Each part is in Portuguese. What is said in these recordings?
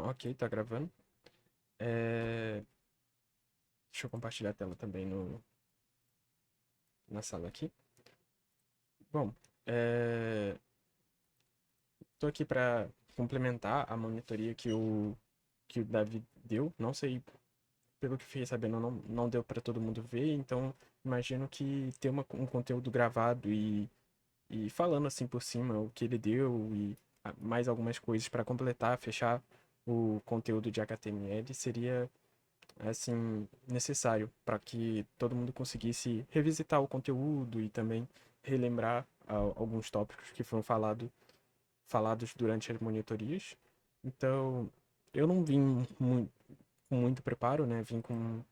Ok, tá gravando. É, Deixa eu compartilhar a tela também na sala aqui. Bom, é... tô aqui para complementar a monitoria que o Davi deu. Não sei, pelo que fiquei sabendo, não deu para todo mundo ver, então imagino que ter um conteúdo gravado e falando assim por cima o que ele deu e mais algumas coisas para completar, fechar o conteúdo de HTML seria assim necessário para que todo mundo conseguisse revisitar o conteúdo e também relembrar alguns tópicos que foram falados durante as monitorias. Então, eu não vim com muito preparo, né? Vim com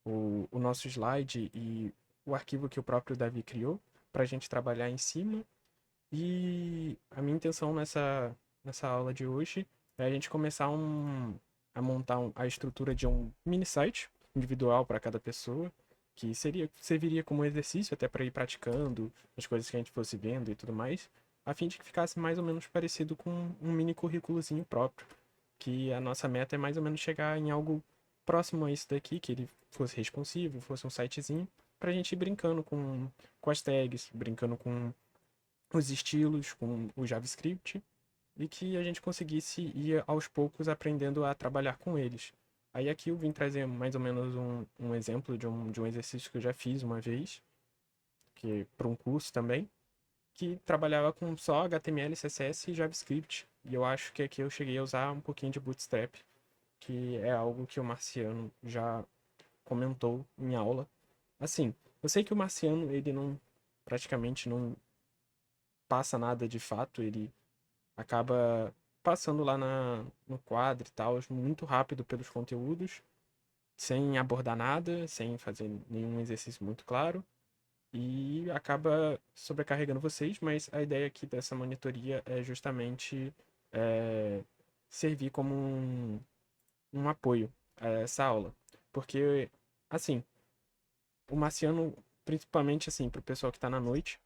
o nosso slide e o arquivo que o próprio Davi criou para a gente trabalhar em cima. E a minha intenção nessa aula de hoje é a gente começar a montar a estrutura de um mini site individual para cada pessoa, que serviria como exercício até para ir praticando as coisas que a gente fosse vendo e tudo mais, a fim de que ficasse mais ou menos parecido com um mini currículozinho próprio, que a nossa meta é mais ou menos chegar em algo próximo a isso daqui, que ele fosse responsivo, fosse um sitezinho, para a gente ir brincando com as tags, brincando com os estilos com o JavaScript e que a gente conseguisse ir aos poucos aprendendo a trabalhar com eles. Aí aqui eu vim trazer mais ou menos um exemplo de um exercício que eu já fiz uma vez, que para um curso também, que trabalhava com só HTML, CSS e JavaScript. E eu acho que aqui eu cheguei a usar um pouquinho de Bootstrap, que é algo que o Marciano já comentou em aula. Assim, eu sei que o Marciano, ele não praticamente não passa nada de fato, ele acaba passando lá no quadro e tal, muito rápido pelos conteúdos, sem abordar nada, sem fazer nenhum exercício muito claro, e acaba sobrecarregando vocês, mas a ideia aqui dessa monitoria é justamente é, servir como um apoio a essa aula. Porque, assim, o Marciano, principalmente assim, para o pessoal que está na noite,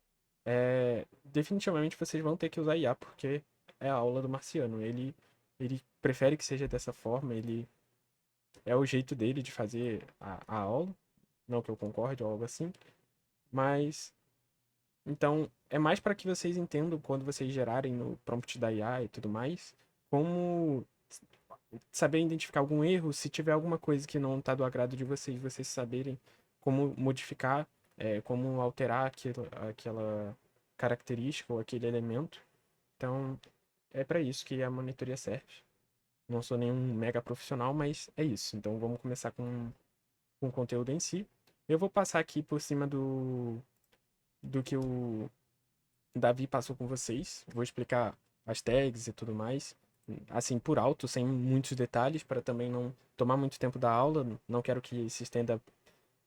definitivamente vocês vão ter que usar IA, porque é a aula do Marciano. Ele prefere que seja dessa forma, ele é o jeito dele de fazer a aula. Não que eu concorde ou algo assim, mas então é mais para que vocês entendam quando vocês gerarem no prompt da IA e tudo mais, como saber identificar algum erro, se tiver alguma coisa que não está do agrado de vocês, vocês saberem como modificar, como alterar aquela característica ou aquele elemento. Então, é para isso que a monitoria serve. Não sou nenhum mega profissional, mas é isso. Então, vamos começar com o conteúdo em si. Eu vou passar aqui por cima do que o Davi passou com vocês. Vou explicar as tags e tudo mais, assim, por alto, sem muitos detalhes, para também não tomar muito tempo da aula. Não quero que se estenda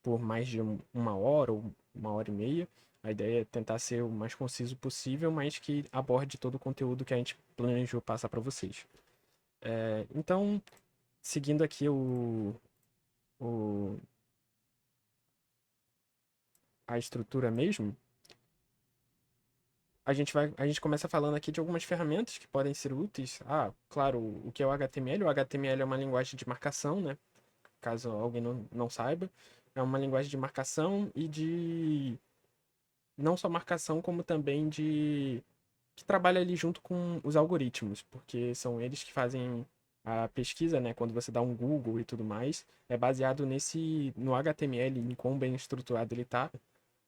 por mais de uma hora ou uma hora e meia. A ideia é tentar ser o mais conciso possível, mas que aborde todo o conteúdo que a gente planejou passar para vocês. Então, seguindo aqui o, a estrutura mesmo, a gente começa falando aqui de algumas ferramentas que podem ser úteis. Ah, claro, o que é o HTML? O HTML é uma linguagem de marcação, né? Caso alguém não saiba. É uma linguagem de marcação e de não só marcação, como também de que trabalha ali junto com os algoritmos, porque são eles que fazem a pesquisa, né? Quando você dá um Google e tudo mais, é baseado no HTML, em quão bem estruturado ele tá,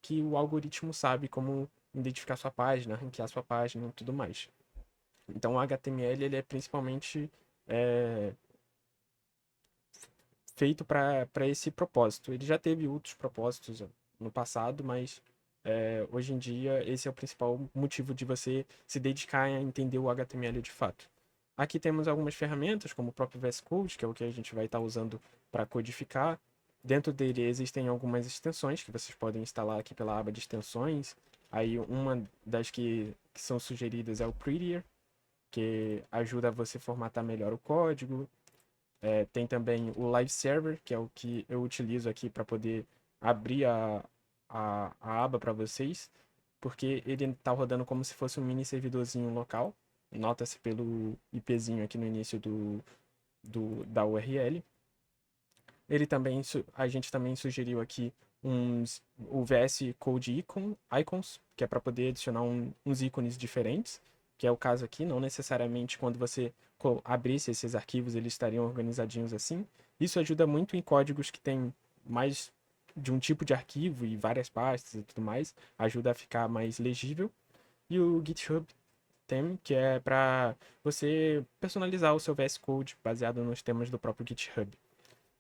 que o algoritmo sabe como identificar sua página, ranquear sua página e tudo mais. Então o HTML ele é principalmente é, feito para esse propósito. Ele já teve outros propósitos no passado, mas hoje em dia esse é o principal motivo de você se dedicar a entender o HTML de fato. Aqui temos algumas ferramentas, como o próprio VS Code, que é o que a gente vai estar usando para codificar. Dentro dele existem algumas extensões que vocês podem instalar aqui pela aba de extensões. Aí uma das que são sugeridas é o Prettier, que ajuda você a formatar melhor o código. Tem também o Live Server, que é o que eu utilizo aqui para poder abrir a aba para vocês, porque ele está rodando como se fosse um mini servidorzinho local. nota-se pelo IPzinho aqui no início da URL. A gente também sugeriu aqui o VS Code Icons, que é para poder adicionar uns ícones diferentes, que é o caso aqui, não necessariamente quando você abrisse esses arquivos eles estariam organizadinhos assim. Isso ajuda muito em códigos que tem mais de um tipo de arquivo e várias pastas e tudo mais, ajuda a ficar mais legível. E o GitHub Theme, que é para você personalizar o seu VS Code baseado nos temas do próprio GitHub.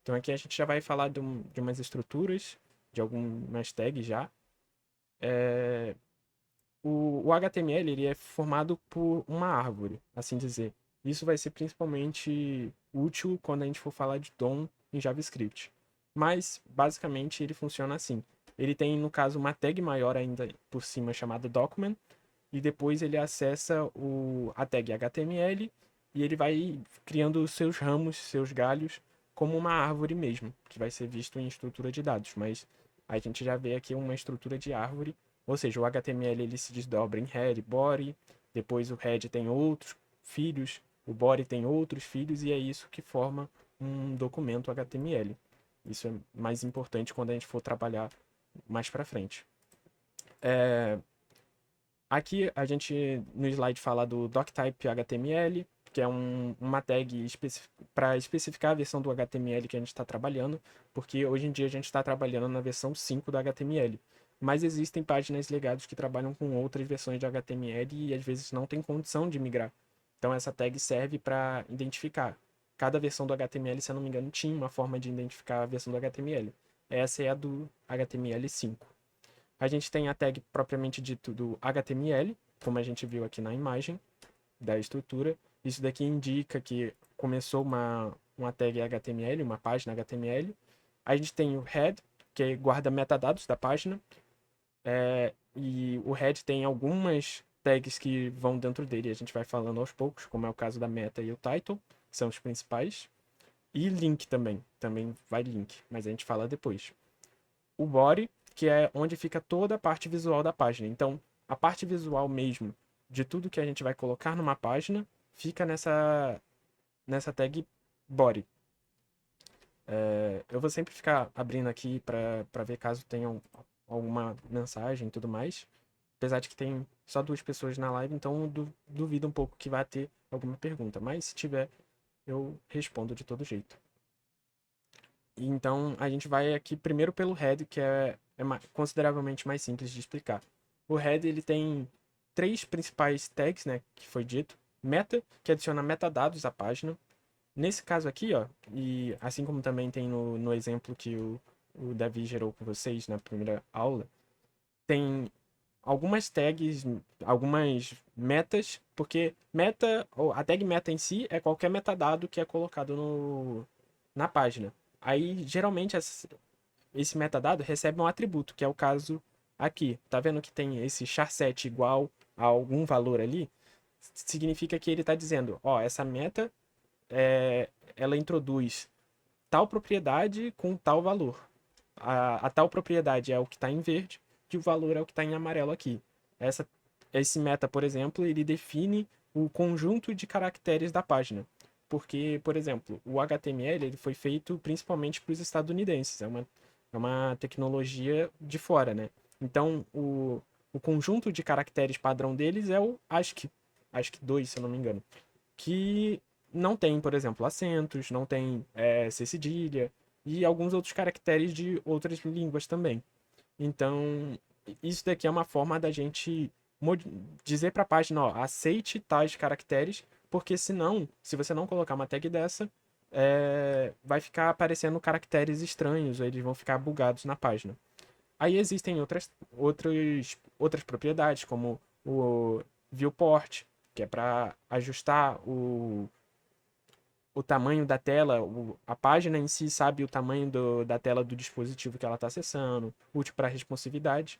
Então aqui a gente já vai falar de umas estruturas, de algumas tags já. O HTML ele é formado por uma árvore, assim dizer. Isso vai ser principalmente útil quando a gente for falar de DOM em JavaScript. Mas, basicamente, ele funciona assim. Ele tem, no caso, uma tag maior ainda por cima chamada document, e depois ele acessa a tag HTML e ele vai criando seus ramos, seus galhos, como uma árvore mesmo, que vai ser visto em estrutura de dados. Mas a gente já vê aqui uma estrutura de árvore, ou seja, o HTML ele se desdobra em head, body, depois o head tem outros filhos, o body tem outros filhos, e é isso que forma um documento HTML. Isso é mais importante quando a gente for trabalhar mais para frente. Aqui a gente no slide fala do doctype HTML, que é uma tag para especificar a versão do HTML que a gente está trabalhando, porque hoje em dia a gente está trabalhando na versão 5 do HTML. Mas existem páginas legadas que trabalham com outras versões de HTML e às vezes não tem condição de migrar. Então essa tag serve para identificar. Cada versão do HTML, se eu não me engano, tinha uma forma de identificar a versão do HTML. Essa é a do HTML5. A gente tem a tag propriamente dito do HTML, como a gente viu aqui na imagem da estrutura. Isso daqui indica que começou uma tag HTML, uma página HTML. A gente tem o head, que guarda metadados da página. E o head tem algumas tags que vão dentro dele. A gente vai falando aos poucos, como é o caso da meta e o title, que são os principais. E link também. Também vai link, mas a gente fala depois. O body, que é onde fica toda a parte visual da página. Então, a parte visual mesmo de tudo que a gente vai colocar numa página fica nessa tag body. Eu vou sempre ficar abrindo aqui para ver caso tenham alguma mensagem e tudo mais. Apesar de que tem só 2 pessoas na live, então duvido um pouco que vai ter alguma pergunta. Mas se tiver, eu respondo de todo jeito. Então, a gente vai aqui primeiro pelo head, que é consideravelmente mais simples de explicar. O head ele tem 3 principais tags, né, que foi dito. Meta, que adiciona metadados à página. Nesse caso aqui, ó, e assim como também tem no exemplo que o Davi gerou com vocês na primeira aula, tem algumas tags, algumas metas, porque a tag meta em si é qualquer metadado que é colocado na página. Aí, geralmente, esse metadado recebe um atributo, que é o caso aqui. Tá vendo que tem esse char7 igual a algum valor ali? Significa que ele está dizendo, ó, essa meta, ela introduz tal propriedade com tal valor. A tal propriedade é o que está em verde e o valor é o que está em amarelo aqui. Esse meta, por exemplo, ele define o conjunto de caracteres da página. Porque, por exemplo, o HTML ele foi feito principalmente para os estadunidenses. É uma tecnologia de fora, né? Então, o conjunto de caracteres padrão deles é o ASCII 2, se eu não me engano. Que não tem, por exemplo, acentos, não tem C cedilha e alguns outros caracteres de outras línguas também. Então, isso daqui é uma forma da gente dizer para a página, ó, aceite tais caracteres, porque senão, se você não colocar uma tag dessa, vai ficar aparecendo caracteres estranhos, ou eles vão ficar bugados na página. Aí existem outras propriedades, como o viewport, que é para ajustar o tamanho da tela, a página em si sabe o tamanho da tela do dispositivo que ela está acessando, útil para responsividade.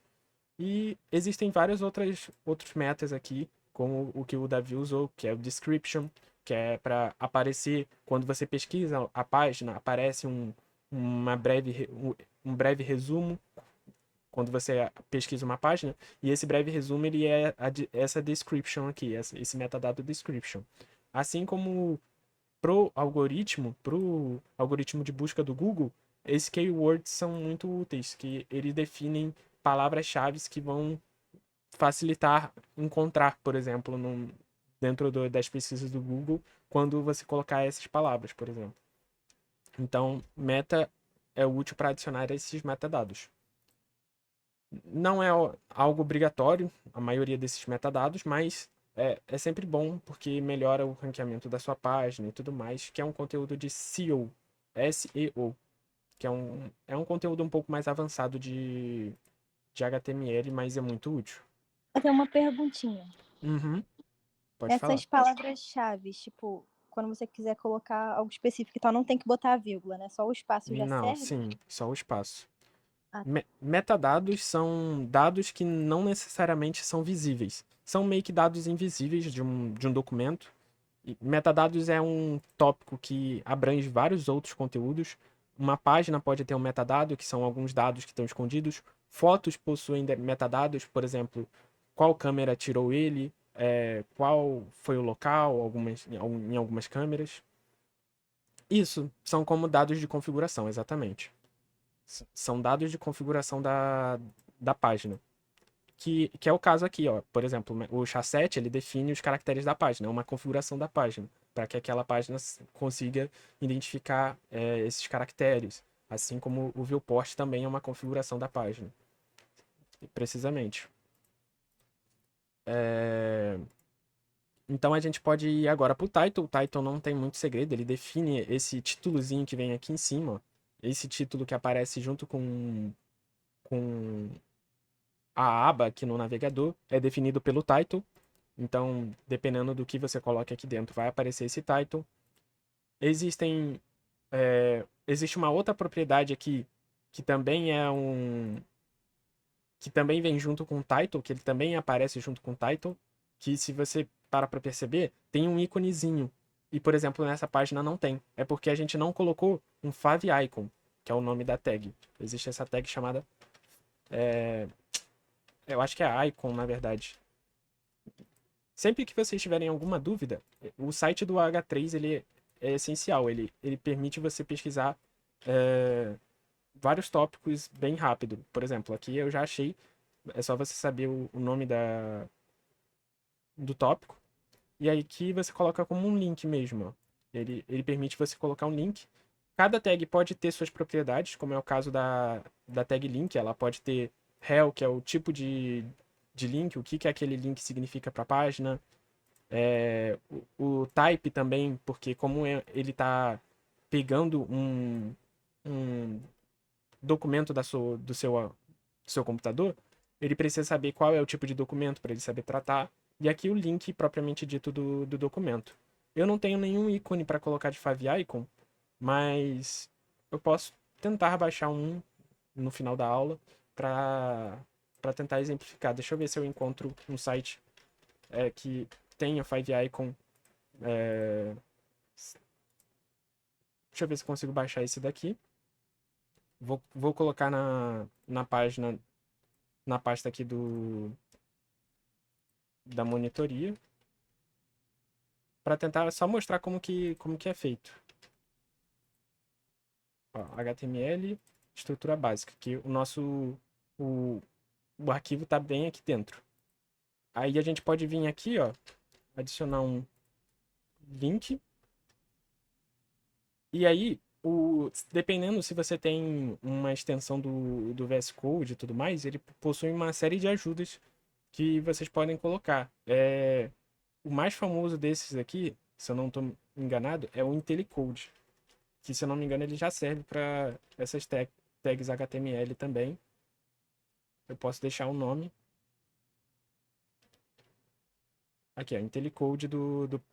E existem várias outros metas aqui, como o que o Davi usou, que é o description, que é para aparecer, quando você pesquisa a página, aparece um breve resumo quando você pesquisa uma página, e esse breve resumo ele é essa description aqui, esse metadado description. Assim como pro algoritmo de busca do Google, esses keywords são muito úteis, que eles definem palavras-chave que vão facilitar encontrar, por exemplo, dentro das pesquisas do Google, quando você colocar essas palavras, por exemplo. Então, meta é útil para adicionar esses metadados. Não é algo obrigatório, a maioria desses metadados, mas é sempre bom porque melhora o ranqueamento da sua página e tudo mais, que é um conteúdo de SEO, SEO, que é um conteúdo um pouco mais avançado de HTML, mas é muito útil. Eu tenho uma perguntinha. Uhum, pode falar. Essas palavras-chave, tipo, quando você quiser colocar algo específico e tal, não tem que botar a vírgula, né? Só o espaço já Não, serve? sim, só o espaço. Ah, tá. Metadados são dados que não necessariamente são visíveis. São meio que dados invisíveis de um documento. E metadados é um tópico que abrange vários outros conteúdos. Uma página pode ter um metadado, que são alguns dados que estão escondidos. Fotos possuem metadados, por exemplo, qual câmera tirou ele, qual foi o local, em algumas câmeras. Isso são como dados de configuração, exatamente. São dados de configuração da página. Que é o caso aqui, ó. Por exemplo, o chasset, ele define os caracteres da página, é uma configuração da página, para que aquela página consiga identificar esses caracteres. Assim como o viewport também é uma configuração da página. Precisamente. Então a gente pode ir agora para o title. O title não tem muito segredo, ele define esse títulozinho que vem aqui em cima, ó. Esse título que aparece junto com a aba aqui no navegador é definido pelo title. Então, dependendo do que você coloque aqui dentro, vai aparecer esse title. Existe uma outra propriedade aqui que também que também vem junto com o title, que ele também aparece junto com o title, que se você para perceber, tem um íconezinho. E, por exemplo, nessa página não tem. É porque a gente não colocou um favicon, que é o nome da tag. Existe essa tag chamada eu acho que é icon, na verdade. Sempre que vocês tiverem alguma dúvida, o site do H3 ele é essencial. Ele permite você pesquisar é, vários tópicos bem rápido. Por exemplo, aqui eu já achei. É só você saber o nome do tópico. E aí que você coloca como um link mesmo. Ó. Ele permite você colocar um link. Cada tag pode ter suas propriedades, como é o caso da tag link. Ela pode ter rel, que é o tipo de link, o que aquele link significa para a página. O type também, porque como ele está pegando um documento do seu computador, ele precisa saber qual é o tipo de documento para ele saber tratar. E aqui o link propriamente dito do documento. Eu não tenho nenhum ícone para colocar de favicon, mas eu posso tentar baixar um no final da aula para tentar exemplificar. Deixa eu ver se eu encontro um site que tenha favicon. Deixa eu ver se eu consigo baixar esse daqui. Vou colocar na página, na pasta aqui da monitoria, para tentar só mostrar como que é feito. Ó, HTML, estrutura básica, que o, o arquivo está bem aqui dentro. Aí a gente pode vir aqui, ó, adicionar um link. E aí, dependendo se você tem uma extensão do VS Code e tudo mais, ele possui uma série de ajudas que vocês podem colocar. O mais famoso desses aqui, se eu não estou enganado, é o IntelliCode, que se eu não me engano ele já serve para essas tags HTML também. Eu posso deixar o nome aqui, ó, IntelliCode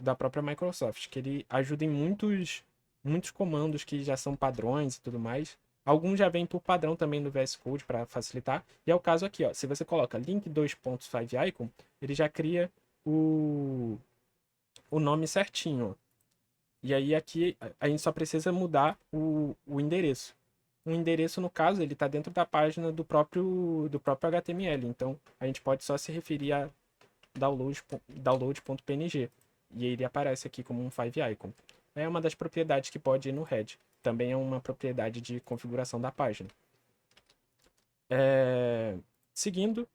da própria Microsoft, que ele ajuda em muitos comandos que já são padrões e tudo mais. Alguns já vêm por padrão também no VS Code para facilitar. E é o caso aqui, ó. Se você coloca link 2.5icon, ele já cria o nome certinho, ó. E aí aqui a gente só precisa mudar o endereço. um endereço, no caso, ele está dentro da página do próprio HTML. Então, a gente pode só se referir a download.png. E ele aparece aqui como um favicon. É uma das propriedades que pode ir no head. Também é uma propriedade de configuração da página. Seguindo,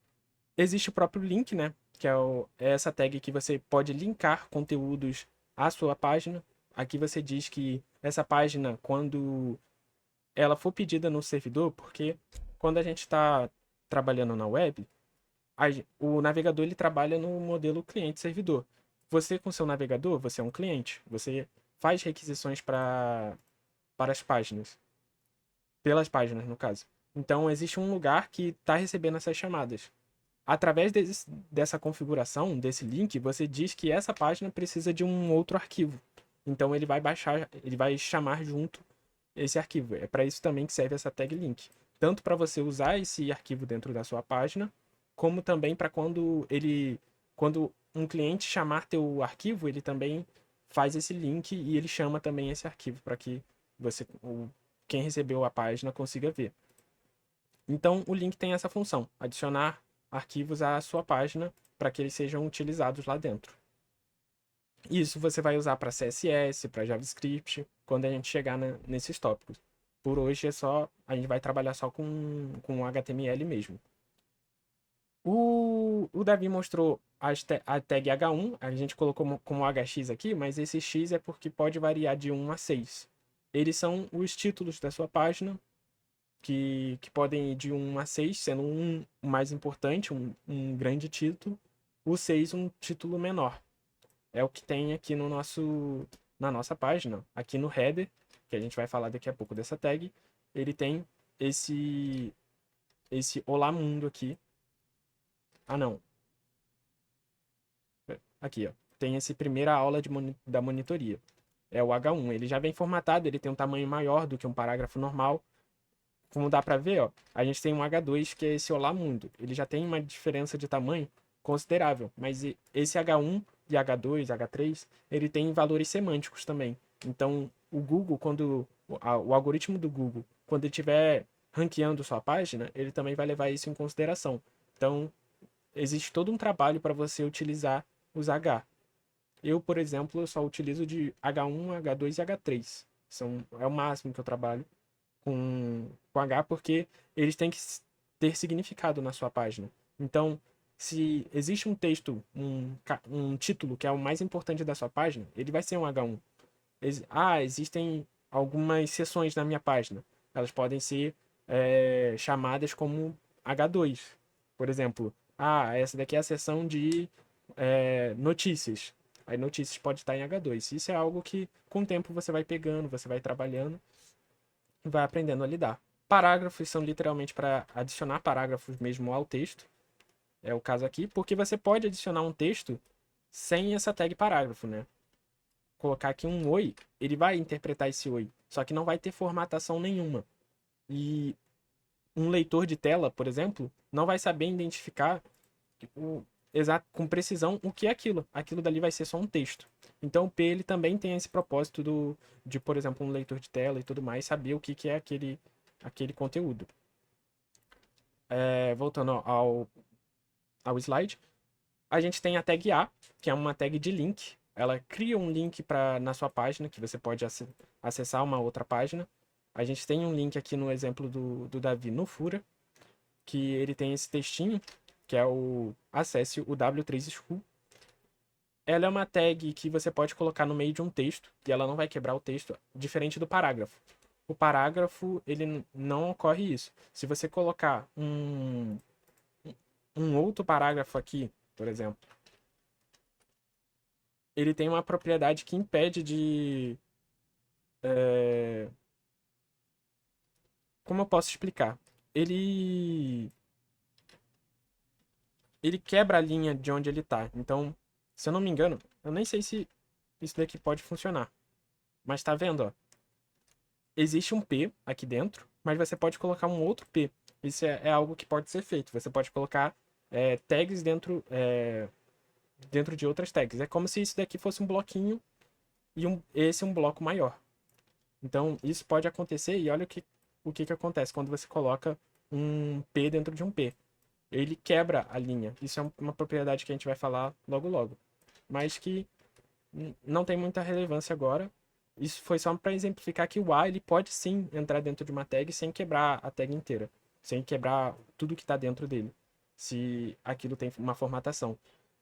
existe o próprio link, né? Que é essa tag que você pode linkar conteúdos à sua página. Aqui você diz que essa página, quando ela for pedida no servidor, porque quando a gente está trabalhando na web, o navegador ele trabalha no modelo cliente-servidor. Você, com seu navegador, você é um cliente. Você faz requisições para as páginas. Pelas páginas, no caso. Então, existe um lugar que está recebendo essas chamadas. Através dessa configuração, desse link, você diz que essa página precisa de um outro arquivo. Então, ele vai baixar, ele vai chamar junto esse arquivo. É para isso também que serve essa tag link. Tanto para você usar esse arquivo dentro da sua página, como também para quando um cliente chamar teu arquivo, ele também faz esse link e ele chama também esse arquivo para que quem recebeu a página consiga ver. Então, o link tem essa função, adicionar arquivos à sua página para que eles sejam utilizados lá dentro. Isso você vai usar para CSS, para JavaScript, quando a gente chegar nesses tópicos. Por hoje a gente vai trabalhar só com HTML mesmo. O Davi mostrou a tag H1, a gente colocou como HX aqui, mas esse X é porque pode variar de 1 a 6. Eles são os títulos da sua página, que podem ir de 1 a 6, sendo um o mais importante, um grande título, o 6 um título menor. É o que tem aqui na nossa página, aqui no header, que a gente vai falar daqui a pouco dessa tag, ele tem esse Olá Mundo aqui. Ah, não. Aqui, ó. Tem esse primeira aula da monitoria. É o H1. Ele já vem formatado, ele tem um tamanho maior do que um parágrafo normal. Como dá pra ver, ó, a gente tem um H2 que é esse Olá Mundo. Ele já tem uma diferença de tamanho considerável, mas esse H1 e H2, H3, ele tem valores semânticos também. Então, o Google, o algoritmo do Google, quando ele estiver ranqueando sua página, ele também vai levar isso em consideração. Então, existe todo um trabalho para você utilizar os H. Eu, por exemplo, eu só utilizo de H1, H2 e H3. É o máximo que eu trabalho com H, porque eles têm que ter significado na sua página. Então, se existe um texto, um título que é o mais importante da sua página, ele vai ser um H1. Existem algumas seções na minha página. Elas podem ser chamadas como H2. Por exemplo, essa daqui é a seção de notícias. Aí notícias pode estar em H2. Isso é algo que com o tempo você vai pegando, você vai trabalhando e vai aprendendo a lidar. Parágrafos são literalmente para adicionar parágrafos mesmo ao texto. É o caso aqui, porque você pode adicionar um texto sem essa tag parágrafo, né? Colocar aqui um oi, ele vai interpretar esse oi, só que não vai ter formatação nenhuma. E um leitor de tela, por exemplo, não vai saber identificar com precisão o que é aquilo. Aquilo dali vai ser só um texto. Então o P ele também tem esse propósito de, por exemplo, um leitor de tela e tudo mais, saber o que é aquele conteúdo. Voltando ao slide, a gente tem a tag A, que é uma tag de link. Ela cria um link na sua página, que você pode acessar uma outra página. A gente tem um link aqui no exemplo do Davi no Fura, que ele tem esse textinho, que é o acesse o W3 School. Ela é uma tag que você pode colocar no meio de um texto, e ela não vai quebrar o texto, diferente do parágrafo. O parágrafo, ele não ocorre isso. Se você colocar um outro parágrafo aqui, por exemplo, ele tem uma propriedade que impede de... Como eu posso explicar? Ele quebra a linha de onde ele tá. Então, se eu não me engano, eu nem sei se isso daqui pode funcionar. Mas tá vendo, ó? Existe um P aqui dentro, mas você pode colocar um outro P. Isso é algo que pode ser feito. Você pode colocar tags dentro de outras tags. É como se isso daqui fosse um bloquinho e esse um bloco maior. Então, isso pode acontecer e olha o que que acontece quando você coloca um P dentro de um P. Ele quebra a linha. Isso é uma propriedade que a gente vai falar logo logo. Mas que não tem muita relevância agora. Isso foi só para exemplificar que o A ele pode sim entrar dentro de uma tag sem quebrar a tag inteira. Sem quebrar tudo que está dentro dele. Se aquilo tem uma formatação.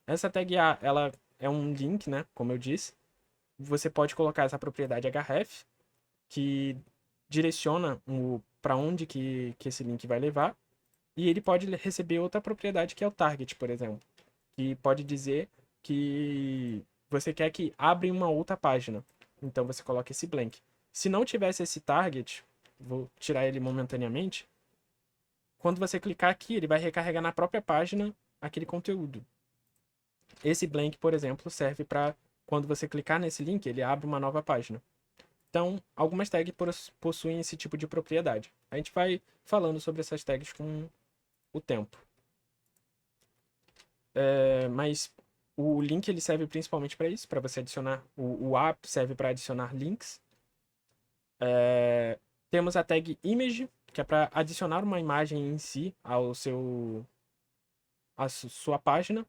Essa tag A, ela é um link, né? Como eu disse. Você pode colocar essa propriedade href, que direciona para onde que esse link vai levar. E ele pode receber outra propriedade que é o target, por exemplo. Que pode dizer que você quer que abra uma outra página. Então você coloca esse blank. Se não tivesse esse target, vou tirar ele momentaneamente. Quando você clicar aqui, ele vai recarregar na própria página aquele conteúdo. Esse blank, por exemplo, serve para quando você clicar nesse link, ele abre uma nova página. Então, algumas tags possuem esse tipo de propriedade. A gente vai falando sobre essas tags com o tempo. Mas o link ele serve principalmente para isso, para você adicionar. O app serve para adicionar links. Temos a tag image, que é para adicionar uma imagem em si à sua página,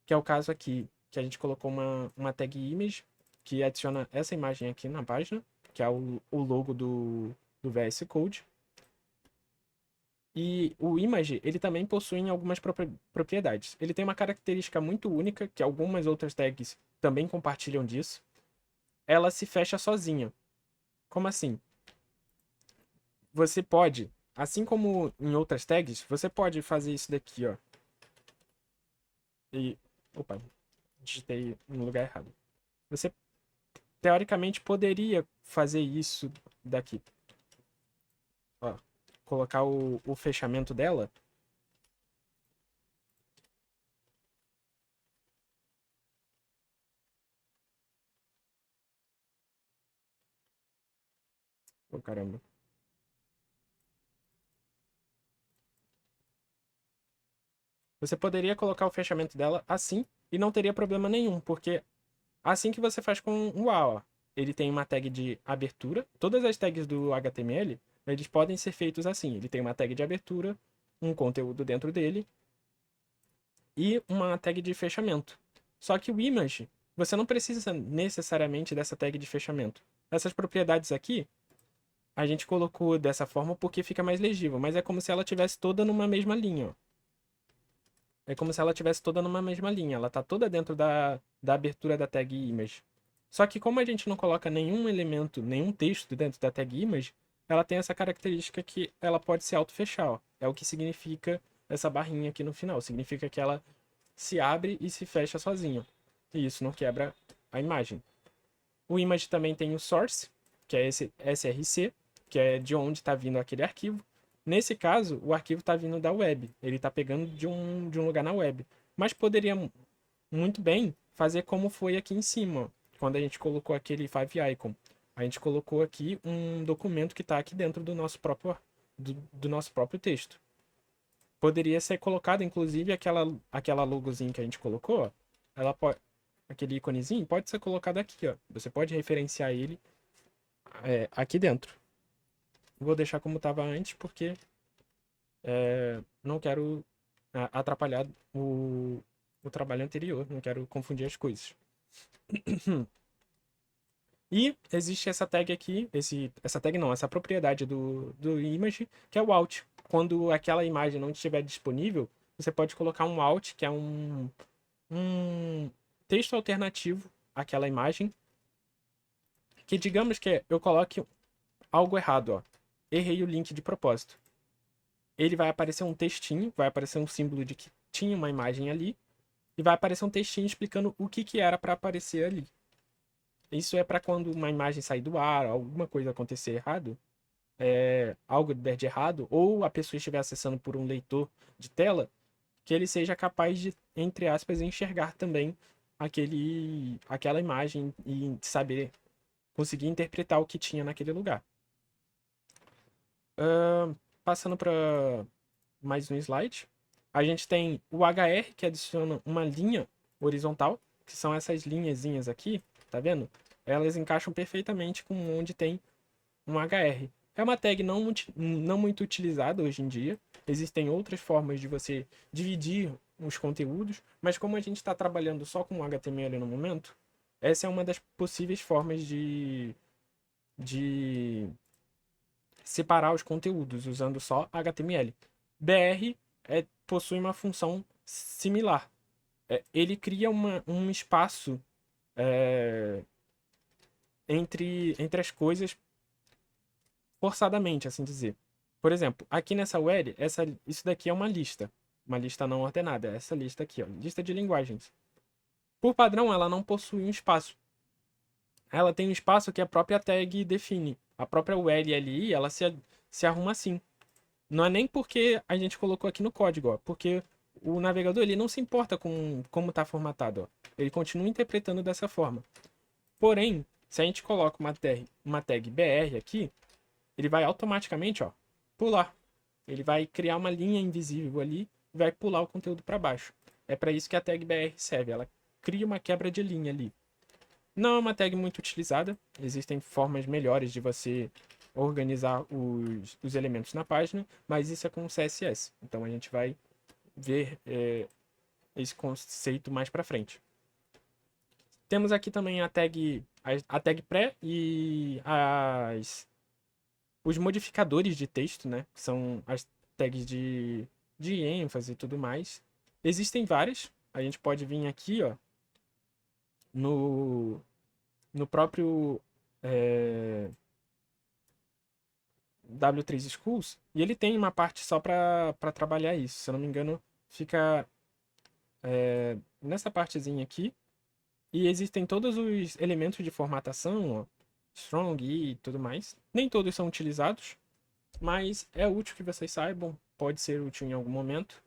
que é o caso aqui, que a gente colocou uma tag image, que adiciona essa imagem aqui na página, que é o logo do VS Code. E o image, ele também possui algumas propriedades. Ele tem uma característica muito única, que algumas outras tags também compartilham disso. Ela se fecha sozinha. Como assim? Você pode, assim como em outras tags, você pode fazer isso daqui, ó. E, opa, digitei no lugar errado. Você, teoricamente, poderia fazer isso daqui. Ó, colocar o fechamento dela. Oh, caramba. Você poderia colocar o fechamento dela assim e não teria problema nenhum, porque assim que você faz com o A, ó, ele tem uma tag de abertura. Todas as tags do HTML, eles podem ser feitos assim. Ele tem uma tag de abertura, um conteúdo dentro dele e uma tag de fechamento. Só que o image, você não precisa necessariamente dessa tag de fechamento. Essas propriedades aqui, a gente colocou dessa forma porque fica mais legível, mas é como se ela tivesse toda numa mesma linha, ó. É como se ela tivesse toda numa mesma linha. Ela tá toda dentro da abertura da tag image. Só que como a gente não coloca nenhum elemento, nenhum texto dentro da tag image, ela tem essa característica que ela pode se auto-fechar, ó. É o que significa essa barrinha aqui no final. Significa que ela se abre e se fecha sozinha. E isso não quebra a imagem. O image também tem o source, que é esse src, que é de onde está vindo aquele arquivo. Nesse caso, o arquivo está vindo da web. Ele está pegando de um lugar na web. Mas poderia muito bem fazer como foi aqui em cima, ó, quando a gente colocou aquele favicon. A gente colocou aqui um documento que está aqui dentro do nosso próprio texto. Poderia ser colocado, inclusive, aquela logozinha que a gente colocou, ó, ela pode, aquele íconezinho pode ser colocado aqui, ó. Você pode referenciar ele aqui dentro. Vou deixar como estava antes, porque não quero atrapalhar o trabalho anterior, não quero confundir as coisas. E existe essa tag aqui, essa tag não, essa propriedade do image, que é o alt. Quando aquela imagem não estiver disponível, você pode colocar um alt, que é um texto alternativo àquela imagem, que digamos que eu coloque algo errado, ó. Errei o link de propósito. Ele vai aparecer um textinho, vai aparecer um símbolo de que tinha uma imagem ali, e vai aparecer um textinho explicando o que era para aparecer ali. Isso é para quando uma imagem sair do ar, alguma coisa acontecer errado, algo der de errado, ou a pessoa estiver acessando por um leitor de tela, que ele seja capaz de, entre aspas, enxergar também aquela imagem e saber, conseguir interpretar o que tinha naquele lugar. Passando para mais um slide. A gente tem o HR, que adiciona uma linha horizontal, que são essas linhazinhas aqui, tá vendo? Elas encaixam perfeitamente com onde tem um HR. É uma tag não muito utilizada hoje em dia. Existem outras formas de você dividir os conteúdos, mas como a gente está trabalhando só com HTML no momento, essa é uma das possíveis formas de separar os conteúdos usando só HTML. BR possui uma função similar. Ele cria um espaço entre as coisas forçadamente, assim dizer. Por exemplo, aqui nessa URL, isso daqui é uma lista. Uma lista não ordenada. É essa lista aqui, ó, lista de linguagens. Por padrão, ela não possui um espaço. Ela tem um espaço que a própria tag define. A própria URL ali, ela se arruma assim. Não é nem porque a gente colocou aqui no código, ó, porque o navegador ele não se importa com como está formatado. Ó. Ele continua interpretando dessa forma. Porém, se a gente coloca uma tag BR aqui, ele vai automaticamente, ó, pular. Ele vai criar uma linha invisível ali e vai pular o conteúdo para baixo. É para isso que a tag BR serve. Ela cria uma quebra de linha ali. Não é uma tag muito utilizada. Existem formas melhores de você organizar os elementos na página, mas isso é com o CSS. Então a gente vai ver esse conceito mais para frente. Temos aqui também a tag pré e os modificadores de texto, né? Que são as tags de ênfase e tudo mais. Existem várias. A gente pode vir aqui, ó, no próprio W3 Schools, e ele tem uma parte só para trabalhar isso. Se eu não me engano, fica nessa partezinha aqui. E existem todos os elementos de formatação, ó, strong e tudo mais. Nem todos são utilizados, mas é útil que vocês saibam. Pode ser útil em algum momento.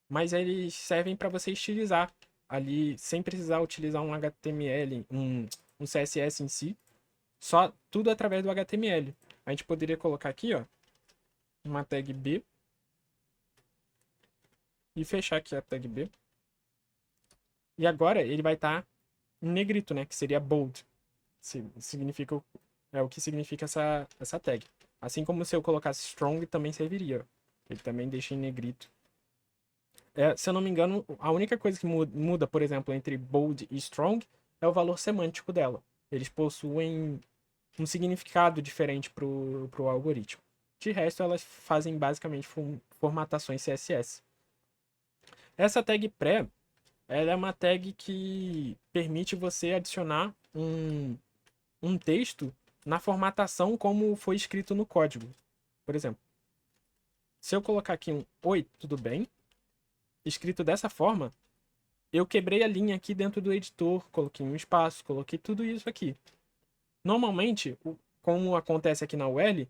Mas eles servem para você estilizar ali, sem precisar utilizar um HTML, um CSS em si. Só tudo através do HTML. A gente poderia colocar aqui, ó, uma tag B. E fechar aqui a tag B. E agora ele vai estar em negrito, né? Que seria bold. Significa, é o que significa essa tag. Assim como se eu colocasse strong também serviria. Ele também deixa em negrito. Se eu não me engano, a única coisa que muda, por exemplo, entre bold e strong é o valor semântico dela. Eles possuem um significado diferente para o algoritmo. De resto, elas fazem basicamente formatações CSS. Essa tag pré, ela é uma tag que permite você adicionar um texto na formatação como foi escrito no código. Por exemplo, se eu colocar aqui um oi, tudo bem? Escrito dessa forma, eu quebrei a linha aqui dentro do editor, coloquei um espaço, coloquei tudo isso aqui. Normalmente, como acontece aqui na URL,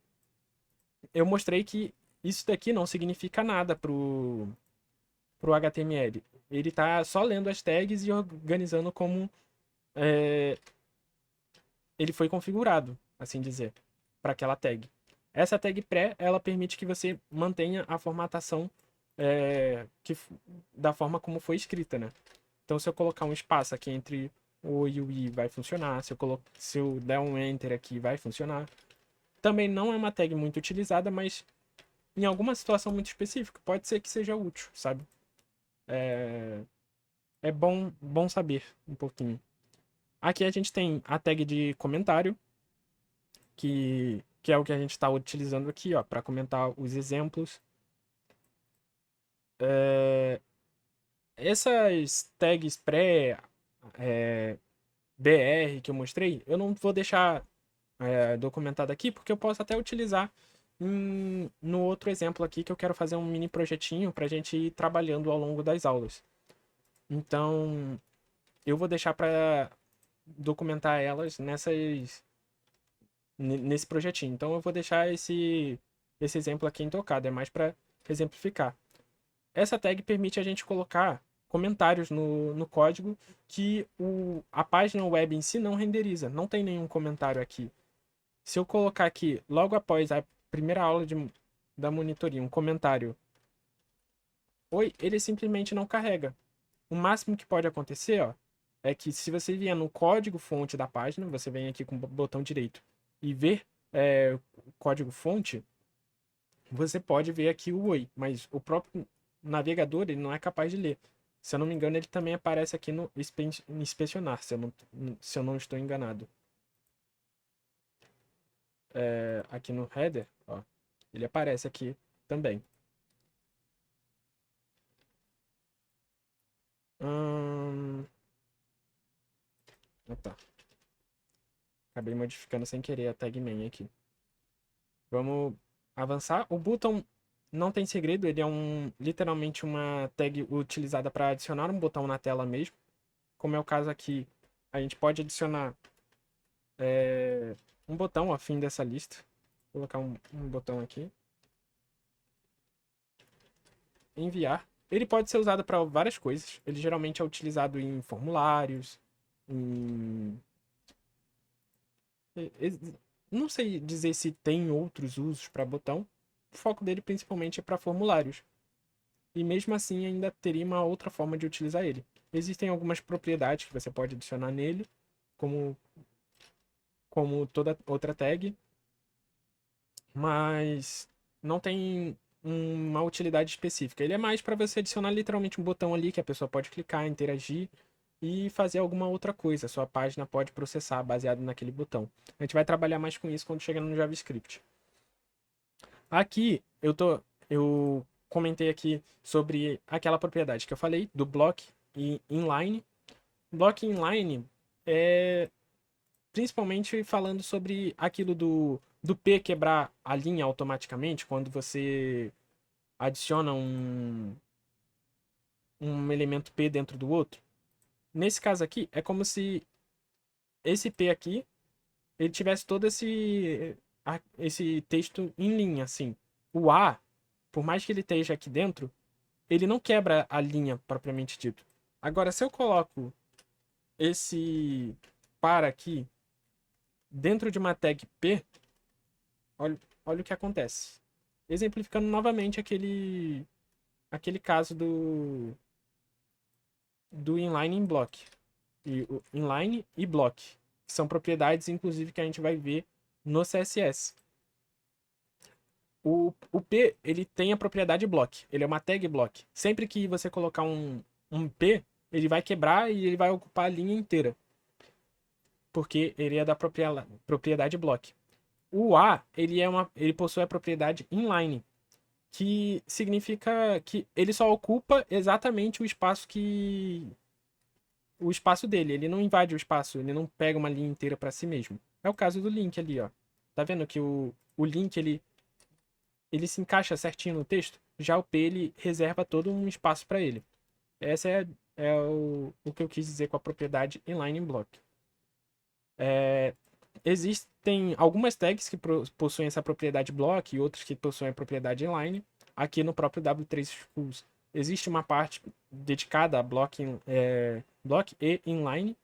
eu mostrei que isso daqui não significa nada pro HTML. Ele está só lendo as tags e organizando como ele foi configurado, assim dizer, para aquela tag. Essa tag pré, ela permite que você mantenha a formatação da forma como foi escrita, né? Então, se eu colocar um espaço aqui entre o e o i, vai funcionar. Se eu der um enter aqui, vai funcionar. Também não é uma tag muito utilizada, mas em alguma situação muito específica, pode ser que seja útil, sabe? É bom saber um pouquinho. Aqui a gente tem a tag de comentário, que é o que a gente está utilizando aqui, ó, para comentar os exemplos. Essas tags BR que eu mostrei, eu não vou deixar documentado aqui, porque eu posso até utilizar no outro exemplo aqui, que eu quero fazer um mini projetinho para a gente ir trabalhando ao longo das aulas. Então, eu vou deixar para documentar elas nesse projetinho. Então, eu vou deixar esse exemplo aqui intocado, é mais para exemplificar. Essa tag permite a gente colocar comentários no código que a página web em si não renderiza, não tem nenhum comentário aqui. Se eu colocar aqui, logo após a primeira aula da monitoria, um comentário, oi, ele simplesmente não carrega. O máximo que pode acontecer, ó, é que se você vier no código fonte da página, você vem aqui com o botão direito e ver código-fonte, você pode ver aqui o Oi, mas o próprio navegador ele não é capaz de ler. Se eu não me engano, ele também aparece aqui no inspecionar, se eu não estou enganado. Aqui no header, ó, ele aparece aqui também. Tá. Acabei modificando sem querer a tag main aqui. Vamos avançar. O botão não tem segredo, ele é literalmente uma tag utilizada para adicionar um botão na tela mesmo. Como é o caso aqui, a gente pode adicionar um botão ao fim dessa lista. Vou colocar um botão aqui. Enviar. Ele pode ser usado para várias coisas. Ele geralmente é utilizado em formulários, não sei dizer se tem outros usos para botão. O foco dele principalmente é para formulários. E mesmo assim ainda teria uma outra forma de utilizar ele. Existem algumas propriedades que você pode adicionar nele, como toda outra tag, mas não tem uma utilidade específica. Ele é mais para você adicionar literalmente um botão ali que a pessoa pode clicar, interagir e fazer alguma outra coisa. Sua página pode processar baseado naquele botão. A gente vai trabalhar mais com isso quando chegar no JavaScript. Aqui eu comentei aqui sobre aquela propriedade que eu falei do block e inline. Block inline é principalmente falando sobre aquilo do P quebrar a linha automaticamente quando você adiciona um elemento P dentro do outro. Nesse caso aqui, é como se esse P aqui ele tivesse todo esse texto em linha, assim. O A, por mais que ele esteja aqui dentro, ele não quebra a linha propriamente dito. Agora, se eu coloco esse para aqui dentro de uma tag P, olha o que acontece. Exemplificando novamente aquele caso do inline em block. O inline e block. Que são propriedades, inclusive, que a gente vai ver no CSS. O P, ele tem a propriedade block. Ele é uma tag block. Sempre que você colocar um P, ele vai quebrar e ele vai ocupar a linha inteira. Porque ele é da propriedade block. O A, ele possui a propriedade inline, que significa que ele só ocupa exatamente o espaço dele. Ele não invade o espaço, ele não pega uma linha inteira para si mesmo. É o caso do link ali, ó. Tá vendo que o link ele se encaixa certinho no texto? Já o P ele reserva todo um espaço para ele. Essa é o que eu quis dizer com a propriedade inline block. Existem algumas tags que possuem essa propriedade block e outras que possuem a propriedade inline. Aqui no próprio W3 Schools existe uma parte dedicada a block e inline.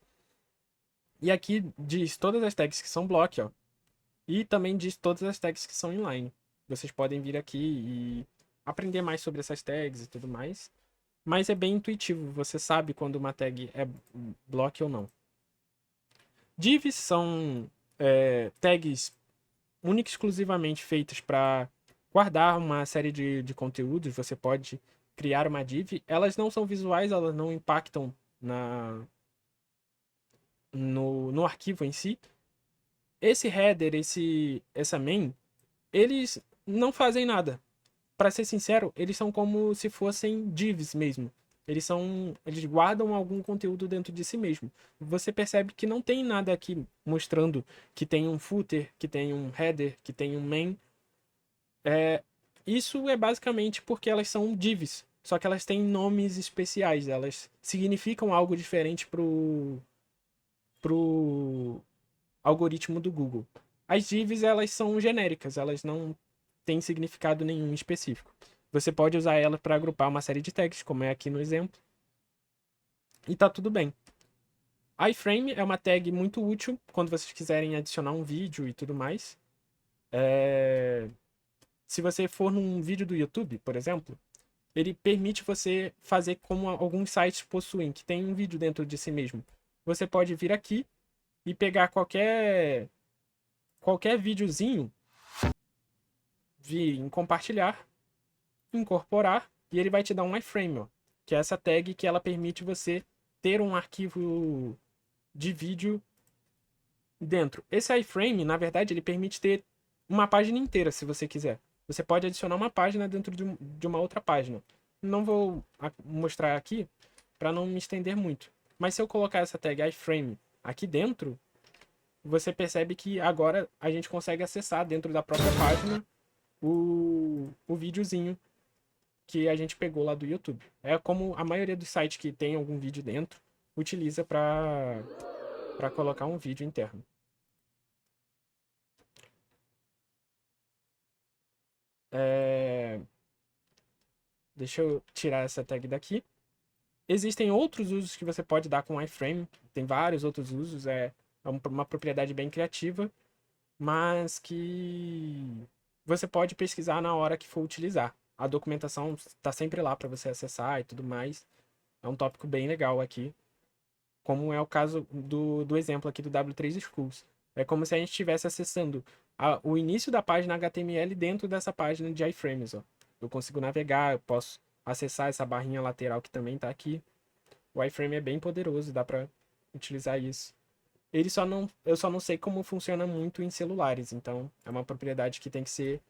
E aqui diz todas as tags que são block, ó. E também diz todas as tags que são inline. Vocês podem vir aqui e aprender mais sobre essas tags e tudo mais. Mas é bem intuitivo, você sabe quando uma tag é block ou não. Divs são tags única e exclusivamente feitas para guardar uma série de conteúdos. Você pode criar uma div. Elas não são visuais, elas não impactam no arquivo em si. Esse header, essa main, eles não fazem nada. Para ser sincero, eles são como se fossem divs mesmo. Eles guardam algum conteúdo dentro de si mesmo. Você percebe que não tem nada aqui mostrando que tem um footer, que tem um header, que tem um main. Isso é basicamente porque elas são divs. Só que elas têm nomes especiais. Elas significam algo diferente pro algoritmo do Google. As divs, elas são genéricas. Elas não têm significado nenhum específico. Você pode usar ela para agrupar uma série de tags, como é aqui no exemplo. E tá tudo bem. iframe é uma tag muito útil quando vocês quiserem adicionar um vídeo e tudo mais. Se você for num vídeo do YouTube, por exemplo, ele permite você fazer como alguns sites possuem, que tem um vídeo dentro de si mesmo. Você pode vir aqui e pegar qualquer qualquer videozinho, vir em compartilhar, incorporar, e ele vai te dar um iframe, ó, que é essa tag que ela permite você ter um arquivo de vídeo dentro. Esse iframe, na verdade, ele permite ter uma página inteira, se você quiser. Você pode adicionar uma página dentro de uma outra página. Não vou mostrar aqui para não me estender muito. Mas se eu colocar essa tag iframe aqui dentro, você percebe que agora a gente consegue acessar dentro da própria página o videozinho que a gente pegou lá do YouTube. É como a maioria dos sites que tem algum vídeo dentro utiliza para colocar um vídeo interno. Deixa eu tirar essa tag daqui. Existem outros usos que você pode dar com o iframe. Tem vários outros usos. É uma propriedade bem criativa, mas que você pode pesquisar na hora que for utilizar. A documentação está sempre lá para você acessar e tudo mais. É um tópico bem legal aqui, como é o caso do exemplo aqui do W3 Schools. É como se a gente estivesse acessando o início da página HTML dentro dessa página de iframes. Ó. Eu consigo navegar, eu posso acessar essa barrinha lateral que também está aqui. O iframe é bem poderoso, dá para utilizar isso. Eu só não sei como funciona muito em celulares, então é uma propriedade que tem que ser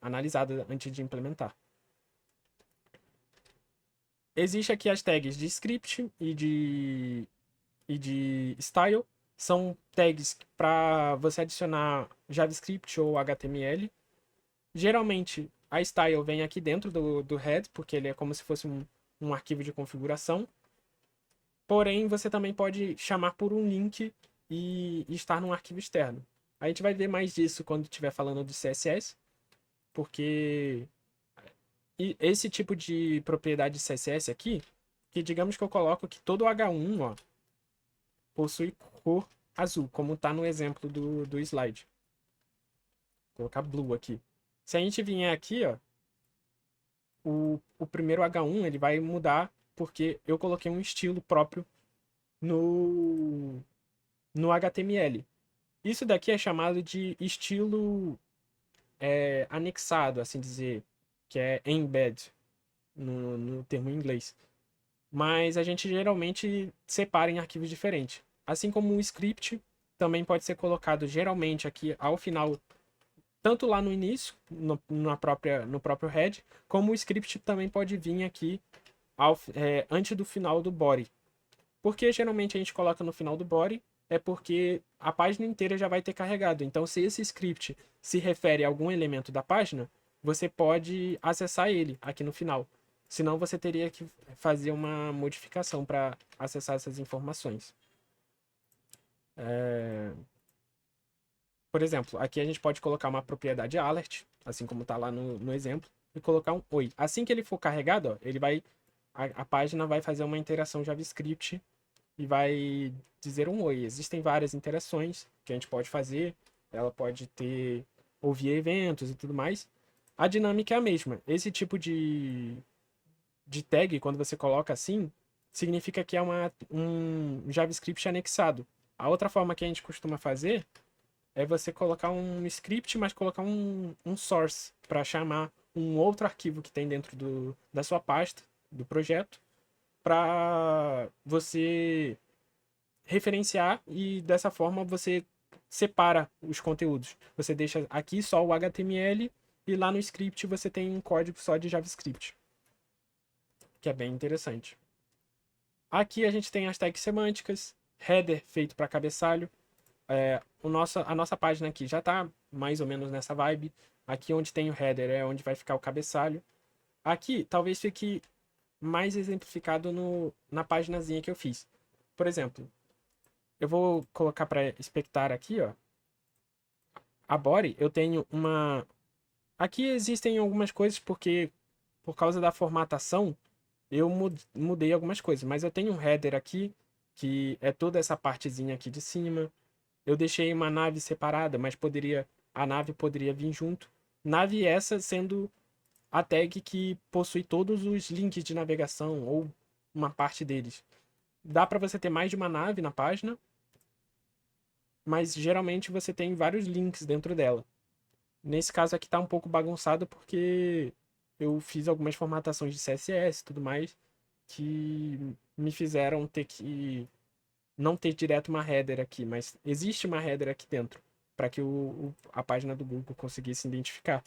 analisada antes de implementar. Existe aqui as tags de script e de style. São tags para você adicionar JavaScript ou HTML. Geralmente, a style vem aqui dentro do head, porque ele é como se fosse um arquivo de configuração. Porém, você também pode chamar por um link e estar num arquivo externo. A gente vai ver mais disso quando estiver falando de CSS, porque esse tipo de propriedade de CSS aqui, que digamos que eu coloco que todo H1, ó, possui cor azul, como está no exemplo do slide. Vou colocar blue aqui. Se a gente vier aqui, ó, o primeiro H1 ele vai mudar porque eu coloquei um estilo próprio no HTML. Isso daqui é chamado de estilo anexado, assim dizer, que é embed no termo em inglês. Mas a gente geralmente separa em arquivos diferentes. Assim como o script também pode ser colocado geralmente aqui ao final, tanto lá no início, no próprio head, como o script também pode vir aqui antes do final do body. Por que geralmente a gente coloca no final do body? É porque a página inteira já vai ter carregado. Então, se esse script se refere a algum elemento da página, você pode acessar ele aqui no final. Senão, você teria que fazer uma modificação para acessar essas informações. Por exemplo, aqui a gente pode colocar uma propriedade alert, assim como está lá no exemplo, e colocar um oi. Assim que ele for carregado, ó, ele vai, a página vai fazer uma interação JavaScript e vai dizer um oi. Existem várias interações que a gente pode fazer. Ela pode ouvir eventos e tudo mais. A dinâmica é a mesma. Esse tipo de tag, quando você coloca assim, significa que é um JavaScript anexado. A outra forma que a gente costuma fazer é você colocar um script, mas colocar um source para chamar um outro arquivo que tem dentro da sua pasta, do projeto, para você referenciar e dessa forma você separa os conteúdos. Você deixa aqui só o HTML e lá no script você tem um código só de JavaScript, que é bem interessante. Aqui a gente tem as tags semânticas, header feito para cabeçalho. A nossa página aqui já está mais ou menos nessa vibe. Aqui onde tem o header é onde vai ficar o cabeçalho. Aqui talvez fique mais exemplificado na paginazinha que eu fiz. Por exemplo, eu vou colocar para expectar aqui, ó. A body, eu tenho uma... Aqui existem algumas coisas porque, por causa da formatação, eu mudei algumas coisas. Mas eu tenho um header aqui, que é toda essa partezinha aqui de cima. Eu deixei uma nave separada, mas a nave poderia vir junto. Nave essa sendo a tag que possui todos os links de navegação, ou uma parte deles. Dá para você ter mais de uma nave na página. mas geralmente você tem vários links dentro dela. Nesse caso aqui tá um pouco bagunçado porque eu fiz algumas formatações de CSS e tudo mais que me fizeram ter que não ter direto uma header aqui, mas existe uma header aqui dentro para que a página do Google conseguisse identificar.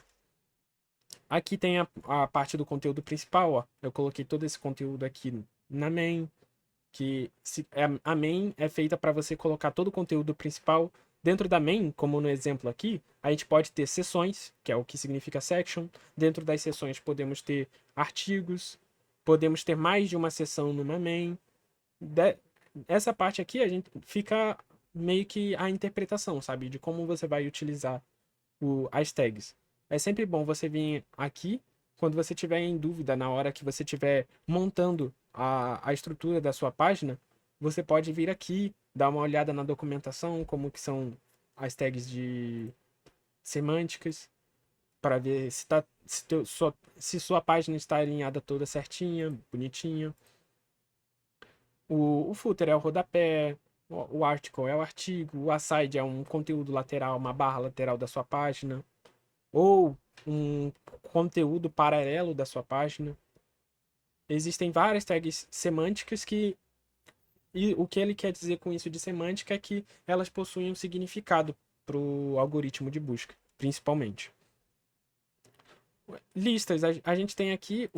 Aqui tem a parte do conteúdo principal, ó. Eu coloquei todo esse conteúdo aqui na main, que a main é feita para você colocar todo o conteúdo principal dentro da main, como no exemplo aqui. A gente pode ter seções, que é o que significa section. Dentro das seções podemos ter artigos, podemos ter mais de uma seção numa main. Essa parte aqui a gente fica meio que a interpretação, sabe, de como você vai utilizar as tags. É sempre bom você vir aqui quando você tiver em dúvida, na hora que você estiver montando a estrutura da sua página, você pode vir aqui, dar uma olhada na documentação, como que são as tags de semânticas, para ver se sua página está alinhada toda certinha, bonitinha. O footer é o rodapé, o article é o artigo, o aside é um conteúdo lateral, uma barra lateral da sua página, ou um conteúdo paralelo da sua página. Existem várias tags semânticas e o que ele quer dizer com isso de semântica é que elas possuem um significado para o algoritmo de busca, principalmente. Listas, a gente tem aqui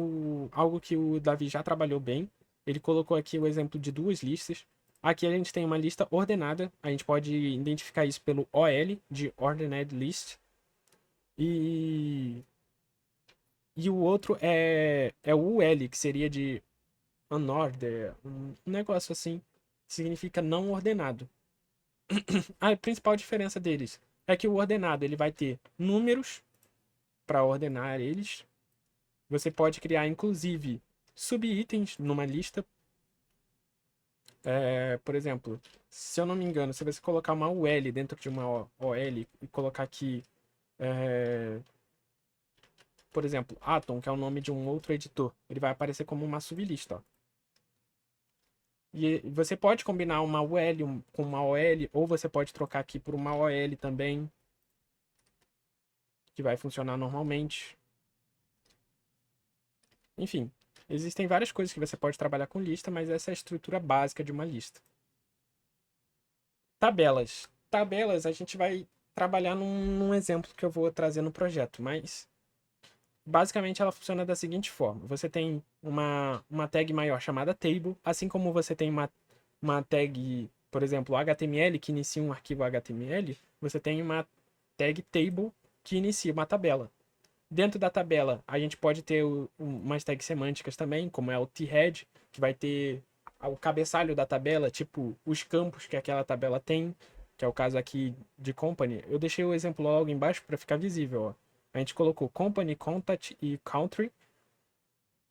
algo que o Davi já trabalhou bem. Ele colocou aqui o exemplo de duas listas. Aqui a gente tem uma lista ordenada. A gente pode identificar isso pelo OL, de Ordered List. E o outro é o UL, que seria de unordered, um negócio assim, significa não ordenado. A principal diferença deles é que o ordenado ele vai ter números para ordenar eles. Você pode criar, inclusive, subitens numa lista. Por exemplo, se eu não me engano, se você colocar uma UL dentro de uma OL e colocar aqui, por exemplo, Atom, que é o nome de um outro editor, ele vai aparecer como uma sublista, ó. E você pode combinar uma UL com uma OL, ou você pode trocar aqui por uma OL também, que vai funcionar normalmente. Enfim, existem várias coisas que você pode trabalhar com lista, mas essa é a estrutura básica de uma lista. Tabelas. Tabelas a gente vai trabalhar num exemplo que eu vou trazer no projeto, mas basicamente ela funciona da seguinte forma. Você tem uma tag maior chamada table, assim como você tem uma tag, por exemplo, HTML, que inicia um arquivo HTML, você tem uma tag table que inicia uma tabela. Dentro da tabela, a gente pode ter umas tags semânticas também, como é o t-head, que vai ter o cabeçalho da tabela, tipo os campos que aquela tabela tem, que é o caso aqui de company. Eu deixei o exemplo logo embaixo para ficar visível, ó. A gente colocou company, contact e country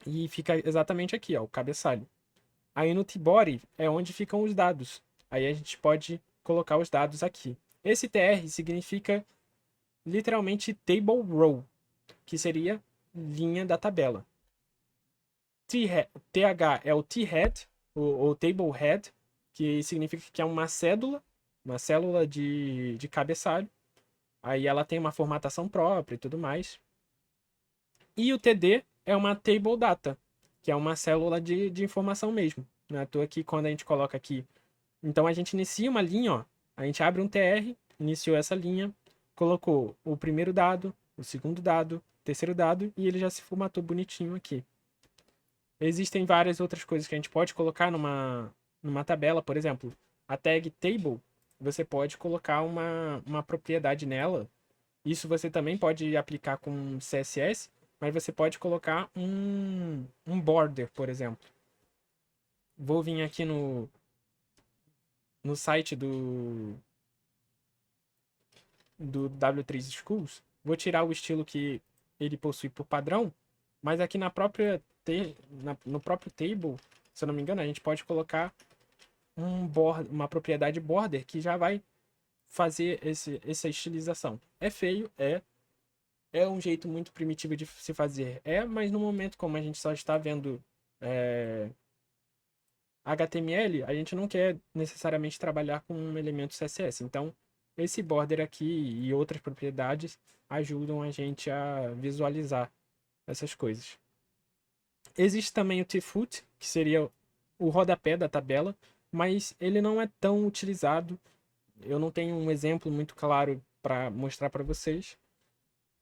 e fica exatamente aqui, ó, o cabeçalho. Aí no t-body é onde ficam os dados. Aí a gente pode colocar os dados aqui. Esse tr significa literalmente table row, que seria linha da tabela. TH é o T-head, ou table head, que significa que é uma célula de cabeçalho. Aí ela tem uma formatação própria e tudo mais. E o TD é uma table data, que é uma célula de informação mesmo. Não é à toa que quando a gente coloca aqui. Então a gente inicia uma linha, ó. A gente abre um TR, iniciou essa linha, colocou o primeiro dado, o segundo dado, o terceiro dado, e ele já se formatou bonitinho aqui. Existem várias outras coisas que a gente pode colocar numa tabela, por exemplo, a tag table, você pode colocar uma propriedade nela. Isso você também pode aplicar com CSS, mas você pode colocar um border, por exemplo. Vou vir aqui no site do W3 Schools, vou tirar o estilo que ele possui por padrão, mas aqui no próprio table, se eu não me engano, a gente pode colocar uma propriedade border que já vai fazer essa estilização. É feio, é um jeito muito primitivo de se fazer, mas no momento como a gente só está vendo HTML, a gente não quer necessariamente trabalhar com um elemento CSS. Então, esse border aqui e outras propriedades ajudam a gente a visualizar essas coisas. Existe também o tfoot, que seria o rodapé da tabela, mas ele não é tão utilizado. Eu não tenho um exemplo muito claro para mostrar para vocês,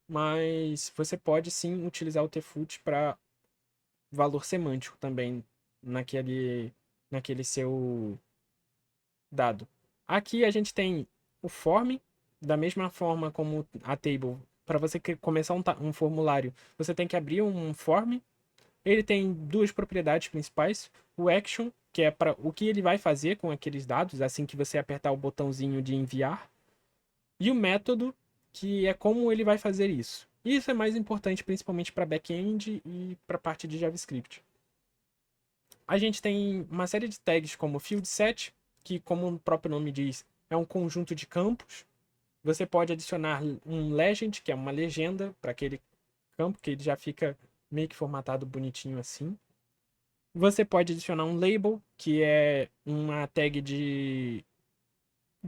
mas você pode sim utilizar o tfoot para valor semântico também naquele seu dado. Aqui a gente tem o form, da mesma forma como a table. Para você começar um formulário, você tem que abrir um form. Ele tem duas propriedades principais. O action, que é para o que ele vai fazer com aqueles dados assim que você apertar o botãozinho de enviar. E o método, que é como ele vai fazer isso. Isso é mais importante principalmente para back-end e para a parte de JavaScript. A gente tem uma série de tags como field set, que como o próprio nome diz, é um conjunto de campos. Você pode adicionar um legend, que é uma legenda para aquele campo, que ele já fica meio que formatado bonitinho assim. Você pode adicionar um label, que é uma tag de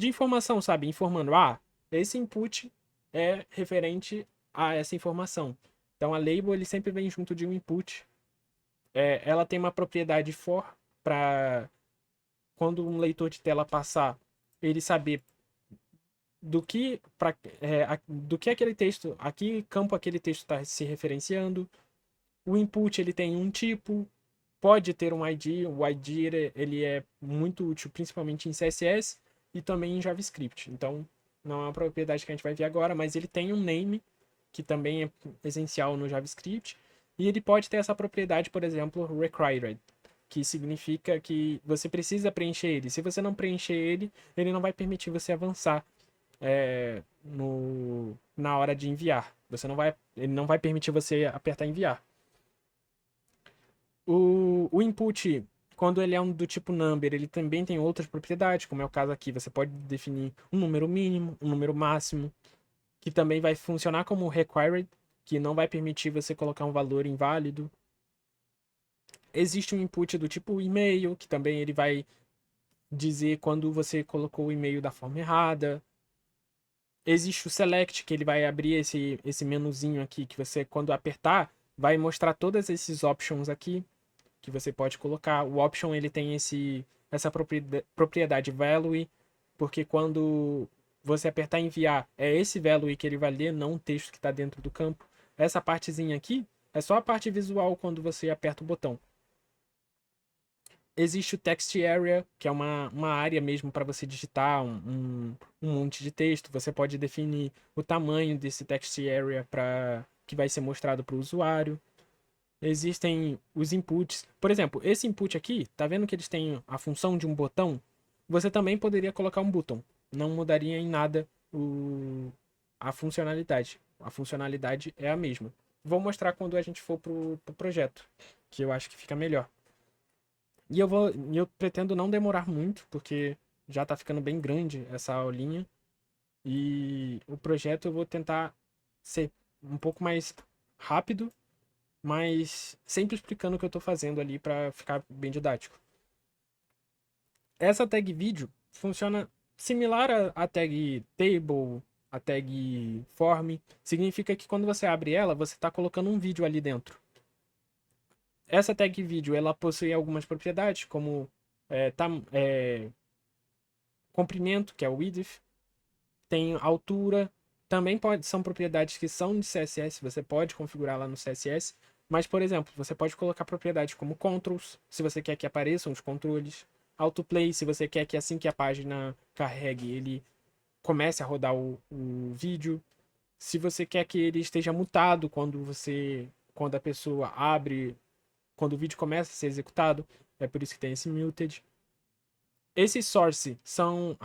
informação, sabe? Informando, esse input é referente a essa informação. Então a label ele sempre vem junto de um input. Ela tem uma propriedade for para quando um leitor de tela passar, ele saber do que aquele texto, a que campo aquele texto está se referenciando. O input ele tem um tipo, pode ter um ID. O ID ele é muito útil, principalmente em CSS e também em JavaScript. Então, não é uma propriedade que a gente vai ver agora, mas ele tem um name, que também é essencial no JavaScript. E ele pode ter essa propriedade, por exemplo, required, que significa que você precisa preencher ele. Se você não preencher ele, ele não vai permitir você avançar na hora de enviar. Ele não vai permitir você apertar enviar. O input, quando ele é do tipo number, ele também tem outras propriedades, como é o caso aqui. Você pode definir um número mínimo, um número máximo, que também vai funcionar como required, que não vai permitir você colocar um valor inválido. Existe um input do tipo e-mail, que também ele vai dizer quando você colocou o e-mail da forma errada. Existe o select, que ele vai abrir esse menuzinho aqui, que você, quando apertar, vai mostrar todos esses options aqui que você pode colocar. O option ele tem essa propriedade value, porque quando você apertar enviar, é esse value que ele vai ler, não o texto que está dentro do campo. Essa partezinha aqui é só a parte visual quando você aperta o botão. Existe o text area, que é uma área mesmo para você digitar um monte de texto. Você pode definir o tamanho desse text area que vai ser mostrado para o usuário. Existem os inputs. Por exemplo, esse input aqui, tá vendo que eles têm a função de um botão? Você também poderia colocar um botão. Não mudaria em nada a funcionalidade. A funcionalidade é a mesma. Vou mostrar quando a gente for pro projeto, que eu acho que fica melhor. E eu pretendo não demorar muito, porque já tá ficando bem grande essa aulinha. E o projeto eu vou tentar ser um pouco mais rápido, mas sempre explicando o que eu tô fazendo ali para ficar bem didático. Essa tag vídeo funciona similar à tag table, a tag form. Significa que quando você abre ela, você está colocando um vídeo ali dentro. Essa tag vídeo ela possui algumas propriedades, como comprimento, que é o width, tem altura. Também são propriedades que são de CSS, você pode configurar lá no CSS. Mas, por exemplo, você pode colocar propriedades como controls, se você quer que apareçam os controles. Autoplay, se você quer que assim que a página carregue, ele comece a rodar o vídeo. Se você quer que ele esteja mutado quando a pessoa abre, quando o vídeo começa a ser executado, é por isso que tem esse muted. Esse source são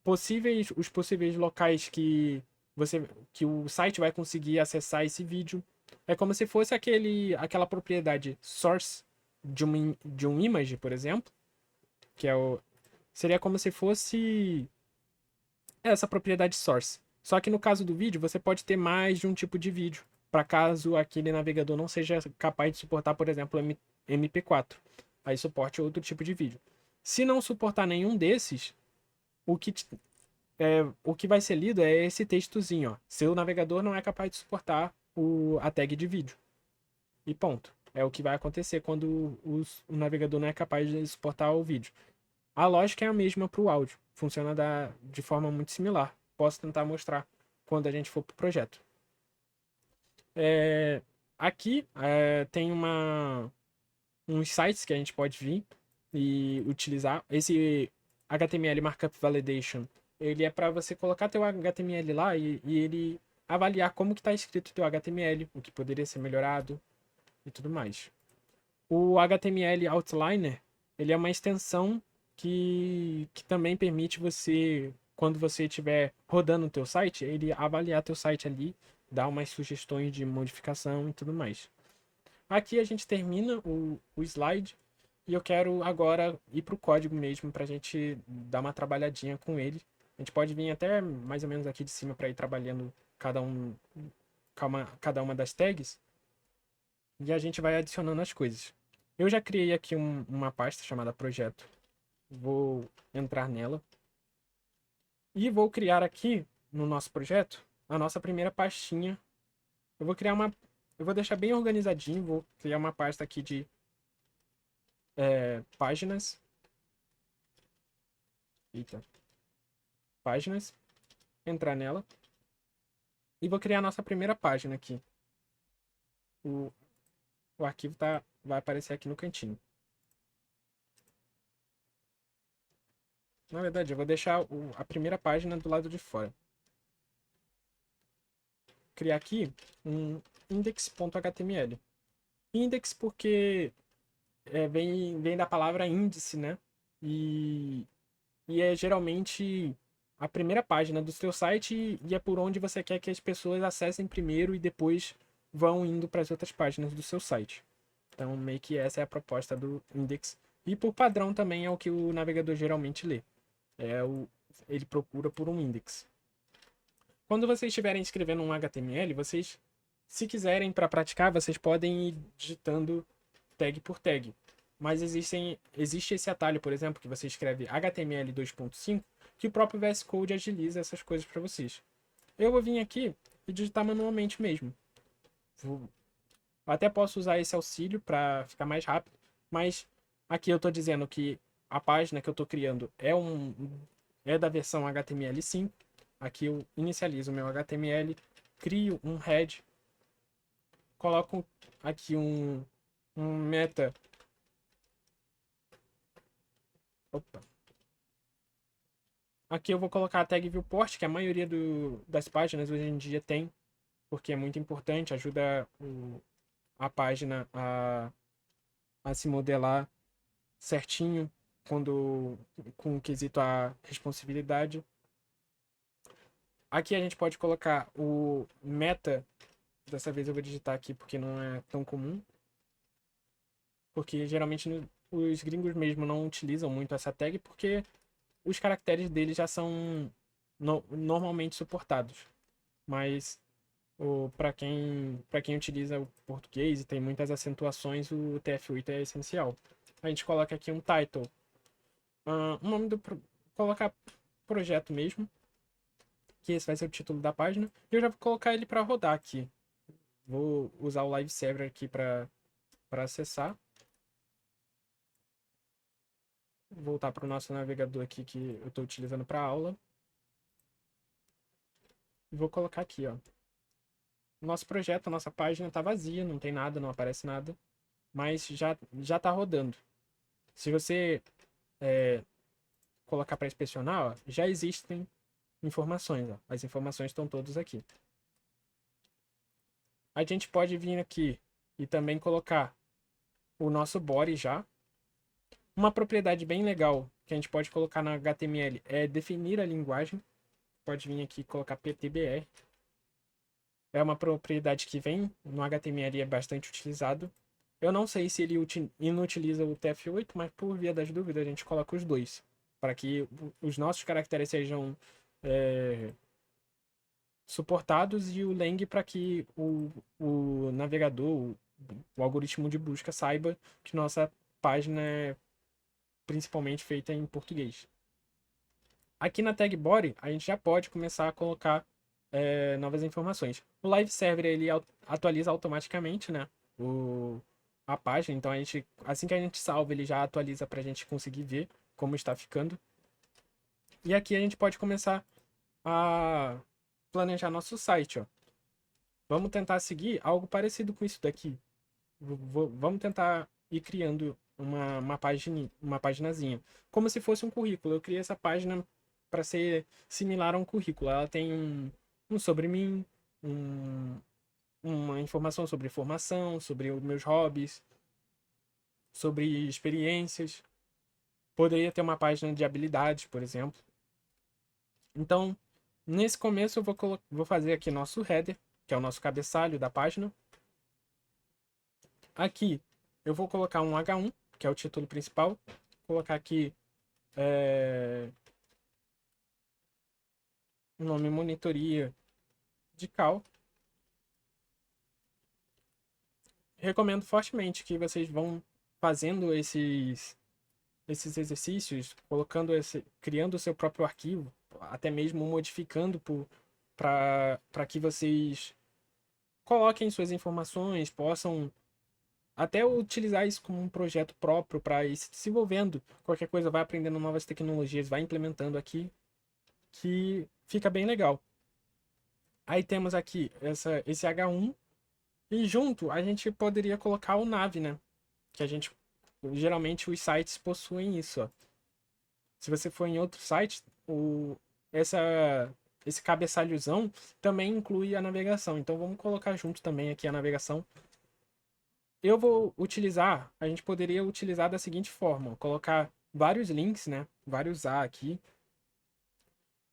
os possíveis locais que o site vai conseguir acessar esse vídeo. É como se fosse aquela propriedade source de um image, por exemplo, que seria como se fosse essa propriedade source. Só que no caso do vídeo, você pode ter mais de um tipo de vídeo, para caso aquele navegador não seja capaz de suportar, por exemplo, MP4. aí suporte outro tipo de vídeo. Se não suportar nenhum desses, o que vai ser lido é esse textozinho, ó. Seu navegador não é capaz de suportar a tag de vídeo. E ponto. É o que vai acontecer quando o navegador não é capaz de suportar o vídeo. A lógica é a mesma para o áudio. Funciona de forma muito similar. Posso tentar mostrar quando a gente for para o projeto. Aqui tem uns sites que a gente pode vir e utilizar. Esse HTML Markup Validation, ele é para você colocar teu HTML lá e ele avaliar como que está escrito o teu HTML, o que poderia ser melhorado e tudo mais. O HTML Outliner, ele é uma extensão que também permite você, quando você estiver rodando o teu site, ele avaliar teu site ali, dar umas sugestões de modificação e tudo mais. Aqui a gente termina o slide e eu quero agora ir para o código mesmo para a gente dar uma trabalhadinha com ele. A gente pode vir até mais ou menos aqui de cima para ir trabalhando cada uma das tags e a gente vai adicionando as coisas. Eu já criei aqui uma pasta chamada projeto. Vou entrar nela e vou criar aqui no nosso projeto a nossa primeira pastinha. Eu vou deixar bem organizadinho, vou criar uma pasta aqui de páginas. Eita. Páginas. Entrar nela. E vou criar a nossa primeira página aqui. O arquivo vai aparecer aqui no cantinho. Na verdade, eu vou deixar a primeira página do lado de fora. Criar aqui um index.html. Index porque vem da palavra índice, né? E é geralmente a primeira página do seu site e é por onde você quer que as pessoas acessem primeiro e depois vão indo para as outras páginas do seu site. Então, meio que essa é a proposta do index. E por padrão também é o que o navegador geralmente lê. Ele procura por um index. Quando vocês estiverem escrevendo um HTML, vocês, se quiserem para praticar, vocês podem ir digitando tag por tag. Mas existe esse atalho, por exemplo, que você escreve HTML 2.5, que o próprio VS Code agiliza essas coisas para vocês. Eu vou vir aqui e digitar manualmente mesmo. Eu até posso usar esse auxílio para ficar mais rápido, mas aqui eu estou dizendo que a página que eu estou criando é da versão HTML5. Aqui eu inicializo o meu HTML, crio um head, coloco aqui um meta. Opa. Aqui eu vou colocar a tag viewport, que a maioria das páginas hoje em dia tem, porque é muito importante, ajuda a página a se modelar certinho com o quesito a responsividade. Aqui a gente pode colocar o meta. Dessa vez eu vou digitar aqui porque não é tão comum. Porque geralmente os gringos mesmo não utilizam muito essa tag porque os caracteres deles já são normalmente suportados. Mas para quem utiliza o português e tem muitas acentuações, o TF8 é essencial. A gente coloca aqui um title. O nome colocar projeto mesmo, que esse vai ser o título da página. E eu já vou colocar ele para rodar aqui. Vou usar o Live Server aqui para acessar. Vou voltar para o nosso navegador aqui que eu estou utilizando para aula. E vou colocar aqui, ó. Nosso projeto, a nossa página está vazia, não tem nada, não aparece nada. Mas já está rodando. Se você colocar para inspecionar, ó, já existem informações. Ó. As informações estão todas aqui. A gente pode vir aqui e também colocar o nosso body já. Uma propriedade bem legal que a gente pode colocar na HTML é definir a linguagem. Pode vir aqui e colocar PTBR. É uma propriedade que vem no HTML e é bastante utilizado. Eu não sei se ele inutiliza o TF8, mas por via das dúvidas a gente coloca os dois. Para que os nossos caracteres sejam suportados e o lang para que o navegador, o algoritmo de busca saiba que nossa página é principalmente feita em português. Aqui na tag body, a gente já pode começar a colocar novas informações. O live server ele atualiza automaticamente, né? A página, então assim que a gente salva, ele já atualiza para a gente conseguir ver como está ficando. E aqui a gente pode começar a planejar nosso site, ó. Vamos tentar seguir algo parecido com isso daqui. Vamos tentar ir criando uma paginazinha, como se fosse um currículo. Eu criei essa página para ser similar a um currículo. Ela tem um sobre mim, uma informação sobre formação, sobre os meus hobbies, sobre experiências. Poderia ter uma página de habilidades, por exemplo. Então, nesse começo eu vou fazer aqui nosso header, que é o nosso cabeçalho da página. Aqui eu vou colocar um H1, que é o título principal. Vou colocar aqui o nome monitoria de cal. Recomendo fortemente que vocês vão fazendo esses exercícios, criando o seu próprio arquivo, até mesmo modificando para que vocês coloquem suas informações, possam até utilizar isso como um projeto próprio para ir se desenvolvendo. Qualquer coisa, vai aprendendo novas tecnologias, vai implementando aqui, que fica bem legal. Aí temos aqui esse H1 e junto a gente poderia colocar o nav, né? Que geralmente os sites possuem isso, ó. Se você for em outro site, esse cabeçalhozão também inclui a navegação. Então vamos colocar junto também aqui a navegação. A gente poderia utilizar da seguinte forma, colocar vários links, né? Vários A aqui.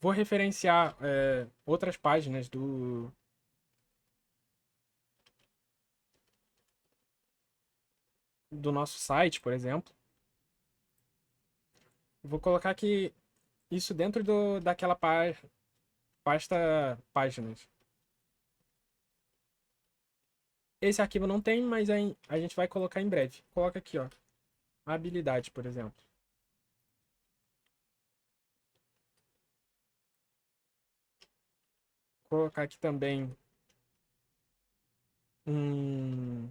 Vou referenciar outras páginas do nosso site, por exemplo. Vou colocar aqui isso dentro daquela pasta páginas. Esse arquivo não tem, mas a gente vai colocar em breve. Coloca aqui, ó, habilidade, por exemplo. Vou colocar aqui também um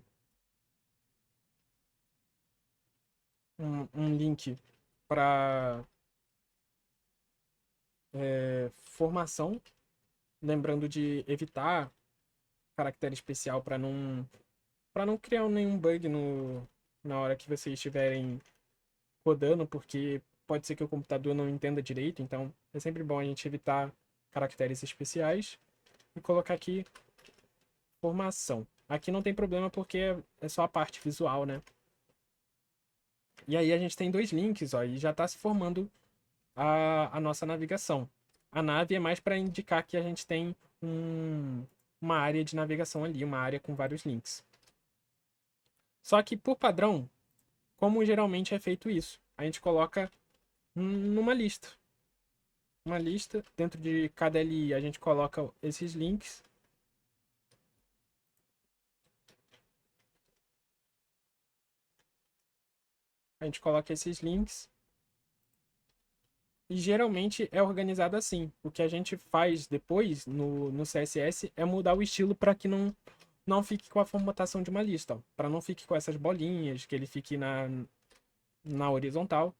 link para formação, lembrando de evitar caractere especial para não criar nenhum bug na hora que vocês estiverem codando, porque pode ser que o computador não entenda direito, então é sempre bom a gente evitar caracteres especiais e colocar aqui formação. Aqui não tem problema porque é só a parte visual, né? E aí a gente tem dois links, ó, e já está se formando a nossa navegação. A nave é mais para indicar que a gente tem uma área de navegação ali, uma área com vários links. Só que por padrão, como geralmente é feito isso, a gente coloca numa lista. Uma lista, dentro de cada LI a gente coloca esses links. A gente coloca esses links. E geralmente é organizado assim. O que a gente faz depois no CSS é mudar o estilo para que não fique com a formatação de uma lista. Para não fique com essas bolinhas, que ele fique na horizontal.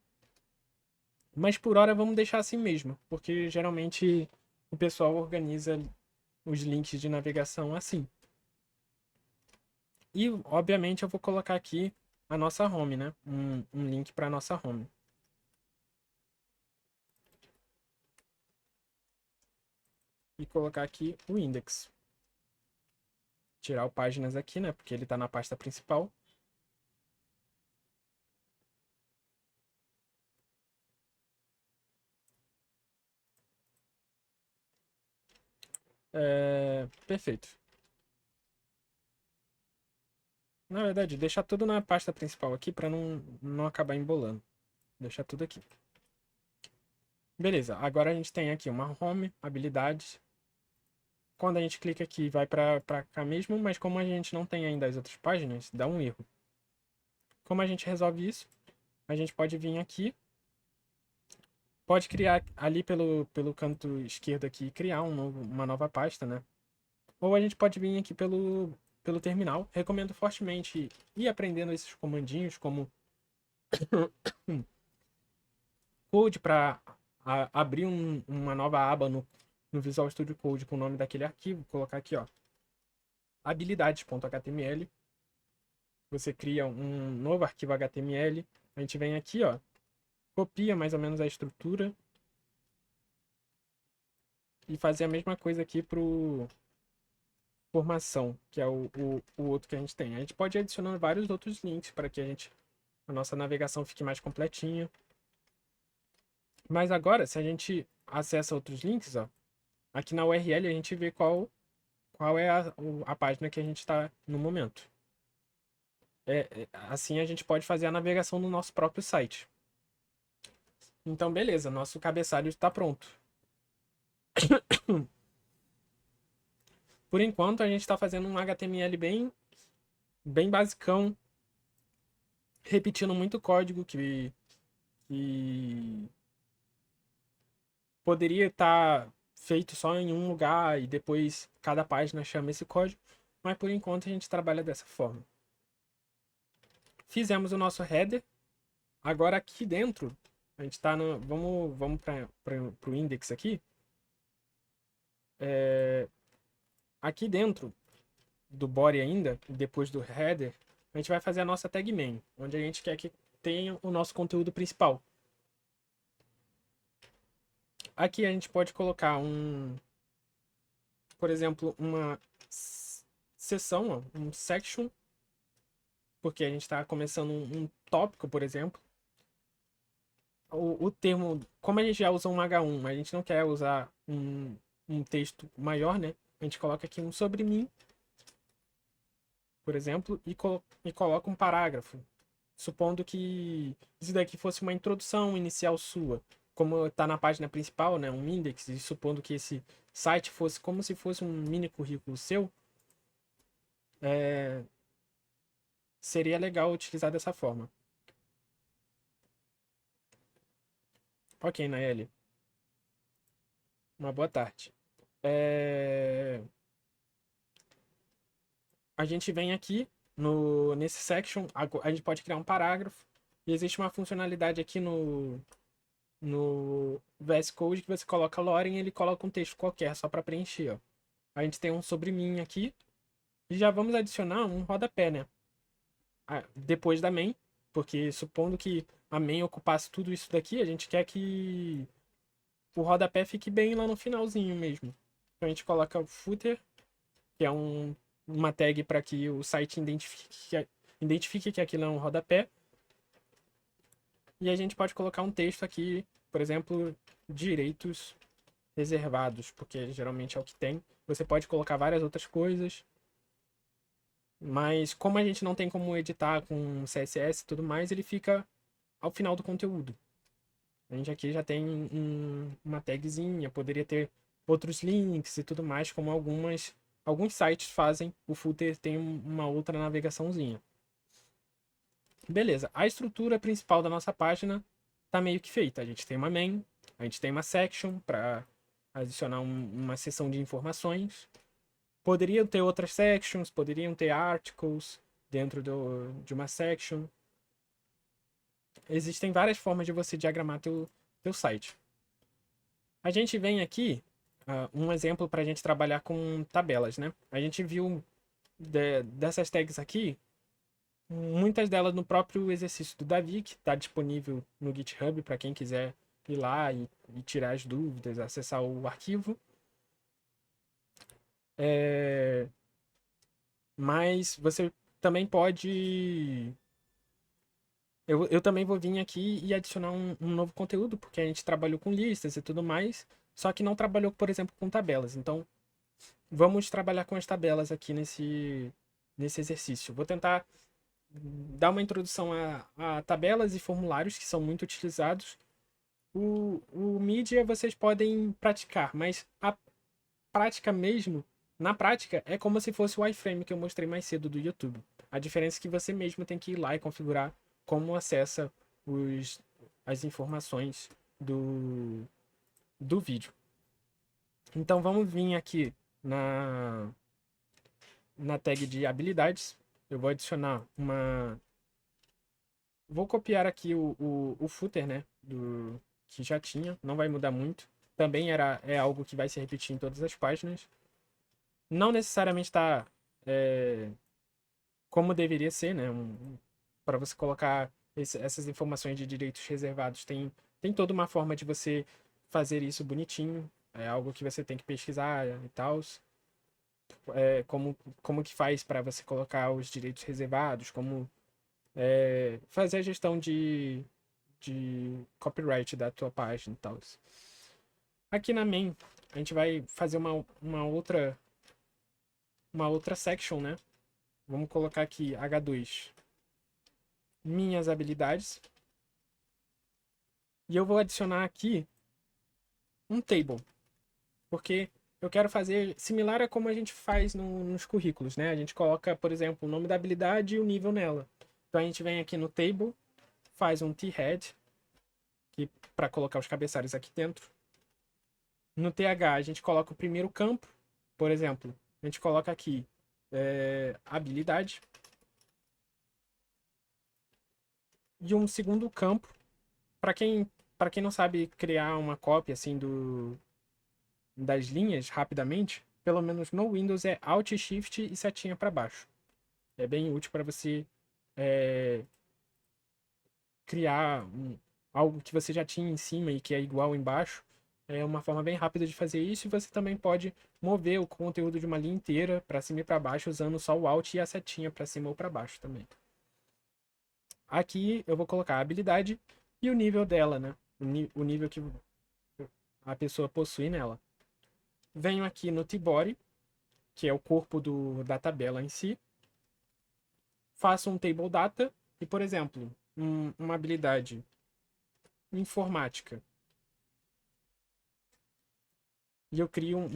Mas por hora vamos deixar assim mesmo. Porque geralmente o pessoal organiza os links de navegação assim. E obviamente eu vou colocar aqui a nossa home, né? Um link para a nossa home. E colocar aqui o index. Tirar o páginas aqui, né? Porque ele está na pasta principal. Perfeito. Na verdade, deixar tudo na pasta principal aqui para não acabar embolando. Deixar tudo aqui. Beleza, agora a gente tem aqui uma home, habilidades. Quando a gente clica aqui, vai para cá mesmo, mas como a gente não tem ainda as outras páginas, dá um erro. como a gente resolve isso? A gente pode vir aqui, pode criar ali pelo canto esquerdo aqui, criar uma nova pasta, né? Ou a gente pode vir aqui pelo terminal. Recomendo fortemente ir aprendendo esses comandinhos, como Code para abrir uma nova aba no Visual Studio Code com o nome daquele arquivo. Colocar aqui, ó, habilidades.html. Você cria um novo arquivo HTML. A gente vem aqui, ó, copia mais ou menos a estrutura e fazer a mesma coisa aqui pro formação, que é o outro que a gente tem. A gente pode ir adicionando vários outros links para que a nossa navegação fique mais completinha. Mas agora, se a gente acessa outros links, ó, aqui na URL a gente vê qual é a página que a gente está no momento. Assim a gente pode fazer a navegação no nosso próprio site. Então, beleza, nosso cabeçalho está pronto. Por enquanto, a gente está fazendo um HTML bem basicão, repetindo muito código que poderia estar feito só em um lugar e depois cada página chama esse código, mas por enquanto a gente trabalha dessa forma. Fizemos o nosso header. Agora aqui dentro, a gente está no... Vamos para o index aqui. Aqui dentro do body ainda, depois do header, a gente vai fazer a nossa tag main, onde a gente quer que tenha o nosso conteúdo principal. Aqui a gente pode colocar por exemplo, uma seção, ó, um section, porque a gente está começando um tópico, por exemplo. O termo, como a gente já usa um H1, a gente não quer usar um texto maior, né? A gente coloca aqui um sobre mim, por exemplo, e coloca um parágrafo, supondo que isso daqui fosse uma introdução inicial sua, como está na página principal, né, um index, e supondo que esse site fosse como se fosse um mini currículo seu, seria legal utilizar dessa forma. Ok, Nayeli. Uma boa tarde. A gente vem aqui nesse section, a gente pode criar um parágrafo, e existe uma funcionalidade aqui no VS Code que você coloca lorem e ele coloca um texto qualquer só para preencher, ó. A gente tem um sobre mim aqui e já vamos adicionar um rodapé, né? Depois da main, porque supondo que a main ocupasse tudo isso daqui, a gente quer que o rodapé fique bem lá no finalzinho mesmo. Então a gente coloca o footer, que é uma tag para que o site identifique que aquilo é um rodapé. E a gente pode colocar um texto aqui, por exemplo, direitos reservados, porque geralmente é o que tem. Você pode colocar várias outras coisas, mas como a gente não tem como editar com CSS e tudo mais, ele fica ao final do conteúdo. A gente aqui já tem uma tagzinha, poderia ter outros links e tudo mais, como alguns sites fazem, o footer tem uma outra navegaçãozinha. Beleza, a estrutura principal da nossa página tá meio que feita. A gente tem uma main, a gente tem uma section para adicionar uma seção de informações. Poderiam ter outras sections, poderiam ter articles dentro de uma section. Existem várias formas de você diagramar teu site. A gente vem aqui, um exemplo para a gente trabalhar com tabelas, né? A gente viu dessas tags aqui, muitas delas no próprio exercício do Davi, que está disponível no GitHub para quem quiser ir lá e tirar as dúvidas, acessar o arquivo. Mas você também pode... Eu também vou vir aqui e adicionar um novo conteúdo, porque a gente trabalhou com listas e tudo mais, só que não trabalhou, por exemplo, com tabelas. Então, vamos trabalhar com as tabelas aqui nesse exercício. Vou tentar dar uma introdução a tabelas e formulários que são muito utilizados. O mídia vocês podem praticar, mas a prática mesmo, na prática, é como se fosse o iframe que eu mostrei mais cedo do YouTube. A diferença é que você mesmo tem que ir lá e configurar como acessa as informações do vídeo. Então vamos vir aqui na tag de habilidades. Eu vou adicionar uma... Vou copiar aqui o footer, né? Que já tinha, não vai mudar muito. Também é algo que vai se repetir em todas as páginas. Não necessariamente está como deveria ser, né? Para você colocar essas informações de direitos reservados, tem toda uma forma de você fazer isso bonitinho. É algo que você tem que pesquisar e tal. Como que faz para você colocar os direitos reservados, como fazer a gestão de copyright da tua página e tal. Aqui na main, a gente vai fazer uma outra section, né? Vamos colocar aqui H2, minhas habilidades. E eu vou adicionar aqui um table, porque eu quero fazer similar a como a gente faz nos currículos, né? A gente coloca, por exemplo, o nome da habilidade e o nível nela. Então a gente vem aqui no table, faz um t-head, para colocar os cabeçalhos aqui dentro. No TH a gente coloca o primeiro campo, por exemplo, a gente coloca aqui habilidade. E um segundo campo, para quem não sabe criar uma cópia assim das linhas rapidamente, pelo menos no Windows é Alt Shift e setinha para baixo. É bem útil para você criar algo que você já tinha em cima e que é igual embaixo. É uma forma bem rápida de fazer isso, e você também pode mover o conteúdo de uma linha inteira para cima e para baixo usando só o Alt e a setinha para cima ou para baixo também. Aqui eu vou colocar a habilidade e o nível dela, né? O nível que a pessoa possui nela. Venho aqui no T-Body, que é o corpo da tabela em si. Faço um Table Data e, por exemplo, uma habilidade informática. E eu crio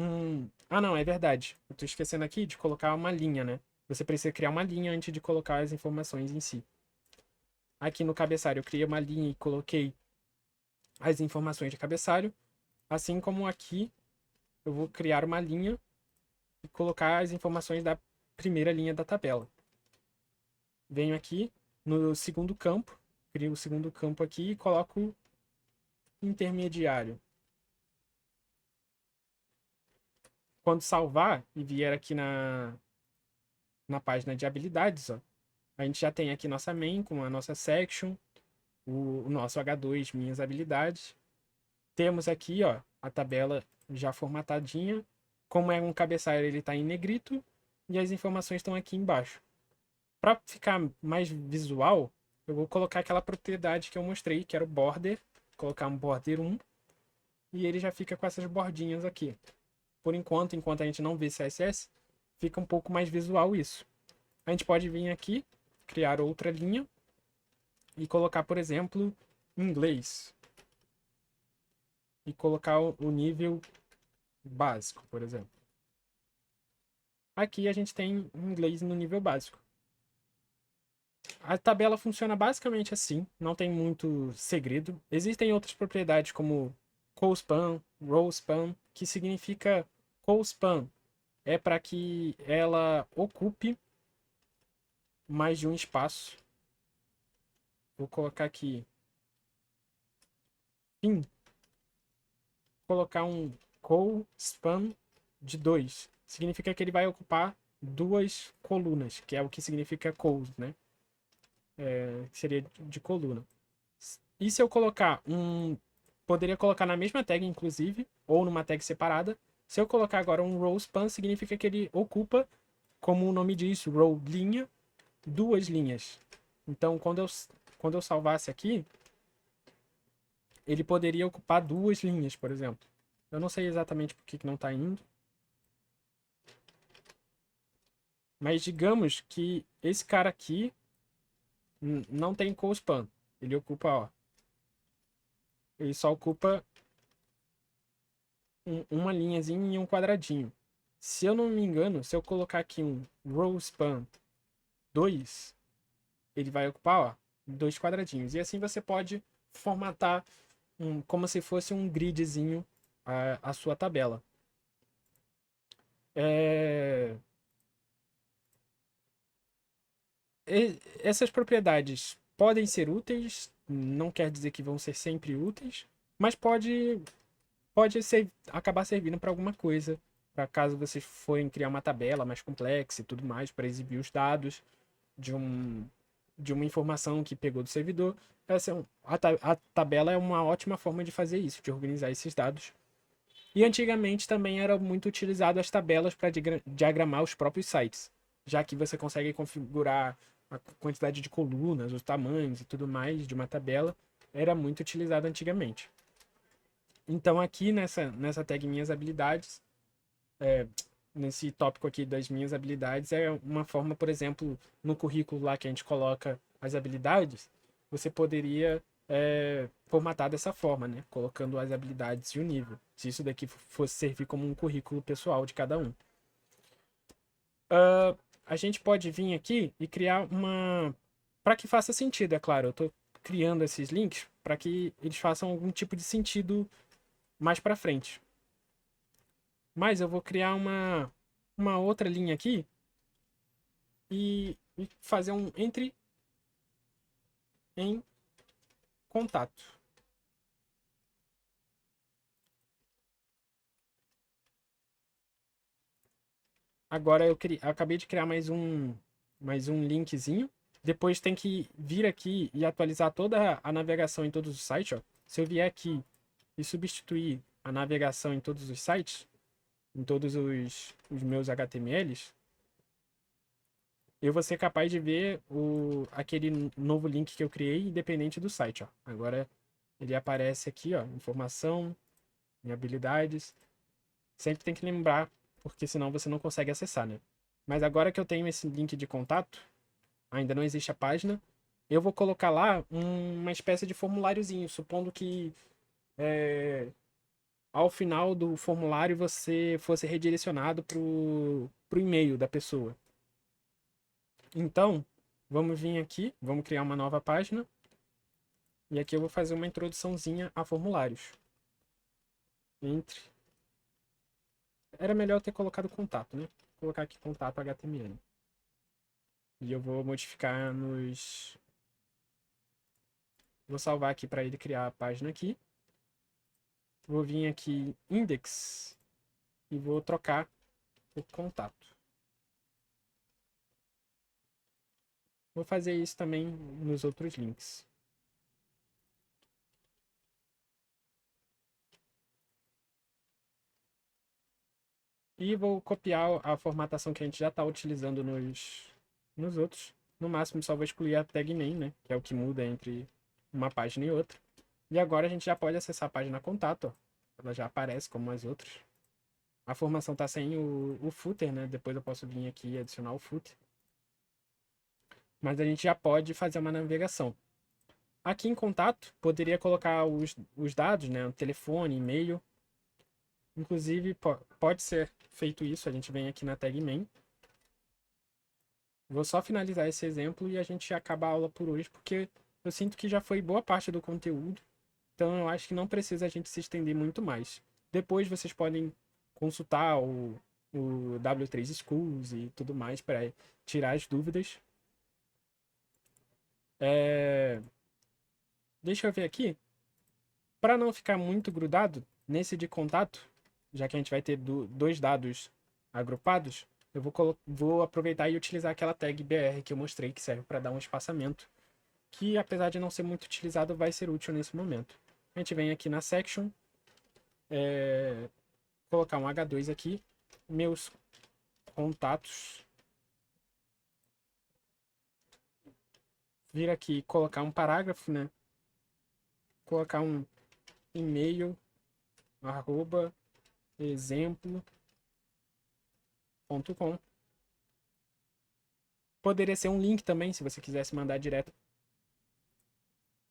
Ah, não, é verdade. Eu tô esquecendo aqui de colocar uma linha, né? Você precisa criar uma linha antes de colocar as informações em si. Aqui no cabeçalho eu criei uma linha e coloquei as informações de cabeçalho. Assim como aqui eu vou criar uma linha e colocar as informações da primeira linha da tabela. Venho aqui no segundo campo, crio o segundo campo aqui e coloco intermediário. Quando salvar e vier aqui na página de habilidades, ó, a gente já tem aqui nossa main com a nossa section, o nosso H2, minhas habilidades. Temos aqui, ó, a tabela já formatadinha. Como é um cabeçalho, ele está em negrito e as informações estão aqui embaixo. Para ficar mais visual, eu vou colocar aquela propriedade que eu mostrei, que era o border. Colocar um border 1 e ele já fica com essas bordinhas aqui. Por enquanto a gente não vê CSS, fica um pouco mais visual isso. A gente pode vir aqui, criar outra linha e colocar, por exemplo, inglês. E colocar o nível básico, por exemplo. Aqui a gente tem inglês no nível básico. A tabela funciona basicamente assim, não tem muito segredo. Existem outras propriedades como colspan, rowspan, que significa colspan é para que ela ocupe mais de um espaço. Vou colocar aqui fim, colocar um colspan de 2. Significa que ele vai ocupar duas colunas, que é o que significa col, né? Que seria de coluna. E se eu colocar poderia colocar na mesma tag, inclusive, ou numa tag separada. Se eu colocar agora um row span, significa que ele ocupa, como o nome diz, row linha, duas linhas. Então, quando eu salvasse aqui, ele poderia ocupar duas linhas, por exemplo. Eu não sei exatamente por que não está indo. Mas digamos que esse cara aqui não tem colspan. Ele ocupa, ó. Ele só ocupa uma linhazinha e um quadradinho. Se eu não me engano, se eu colocar aqui um row span 2, ele vai ocupar, ó, 2 quadradinhos. E assim você pode formatar como se fosse um gridzinho a sua tabela. Essas propriedades podem ser úteis, não quer dizer que vão ser sempre úteis, mas pode acabar servindo para alguma coisa, para caso vocês forem criar uma tabela mais complexa e tudo mais, para exibir os dados de, de uma informação que pegou do servidor. A tabela é uma ótima forma de fazer isso, de organizar esses dados. E antigamente também era muito utilizado as tabelas para diagramar os próprios sites, já que você consegue configurar a quantidade de colunas, os tamanhos e tudo mais de uma tabela, era muito utilizado antigamente. Então aqui nessa tag minhas habilidades, nesse tópico aqui das minhas habilidades, é uma forma, por exemplo, no currículo lá que a gente coloca as habilidades, você poderia formatar dessa forma, né? Colocando as habilidades e o nível. Se isso daqui fosse servir como um currículo pessoal de cada um. A gente pode vir aqui e criar uma... Para que faça sentido, é claro. Eu estou criando esses links para que eles façam algum tipo de sentido mais para frente. Mas eu vou criar uma outra linha aqui e fazer um entre em contato. Agora eu acabei de criar mais um linkzinho. Depois tem que vir aqui e atualizar toda a navegação em todos os sites. Ó. Se eu vier aqui e substituir a navegação em todos os sites, em todos os meus HTMLs, eu vou ser capaz de ver aquele novo link que eu criei, independente do site. Ó. Agora ele aparece aqui, ó, informação, em habilidades. Sempre tem que lembrar, porque senão você não consegue acessar, né? Mas agora que eu tenho esse link de contato, ainda não existe a página, eu vou colocar lá uma espécie de formuláriozinho, supondo que ao final do formulário você fosse redirecionado pro e-mail da pessoa. Então, vamos vir aqui, vamos criar uma nova página. E aqui eu vou fazer uma introduçãozinha a formulários. Era melhor ter colocado contato, né? Vou colocar aqui contato HTML. E eu vou modificar nos... Vou salvar aqui para ele criar a página aqui. Vou vir aqui index e vou trocar por contato. Vou fazer isso também nos outros links. E vou copiar a formatação que a gente já está utilizando nos outros. No máximo só vou excluir a tag name, né? Que é o que muda entre uma página e outra. E agora a gente já pode acessar a página contato. Ó. Ela já aparece como as outras. A formação está sem o footer, né? Depois eu posso vir aqui e adicionar o footer. Mas a gente já pode fazer uma navegação. Aqui em contato, poderia colocar os dados, né? O telefone, e-mail. Inclusive, pode ser feito isso. A gente vem aqui na tag main. Vou só finalizar esse exemplo e a gente acaba a aula por hoje, porque eu sinto que já foi boa parte do conteúdo. Então eu acho que não precisa a gente se estender muito mais. Depois vocês podem consultar o W3 Schools e tudo mais para tirar as dúvidas. Deixa eu ver aqui. Para não ficar muito grudado, nesse de contato, já que a gente vai ter dois dados agrupados, eu vou aproveitar e utilizar aquela tag BR que eu mostrei, que serve para dar um espaçamento, que apesar de não ser muito utilizado, vai ser útil nesse momento. A gente vem aqui na section, colocar um H2 aqui, meus contatos, vir aqui e colocar um parágrafo, né? Colocar um e-mail, @ exemplo.com. Poderia ser um link também, se você quisesse mandar direto.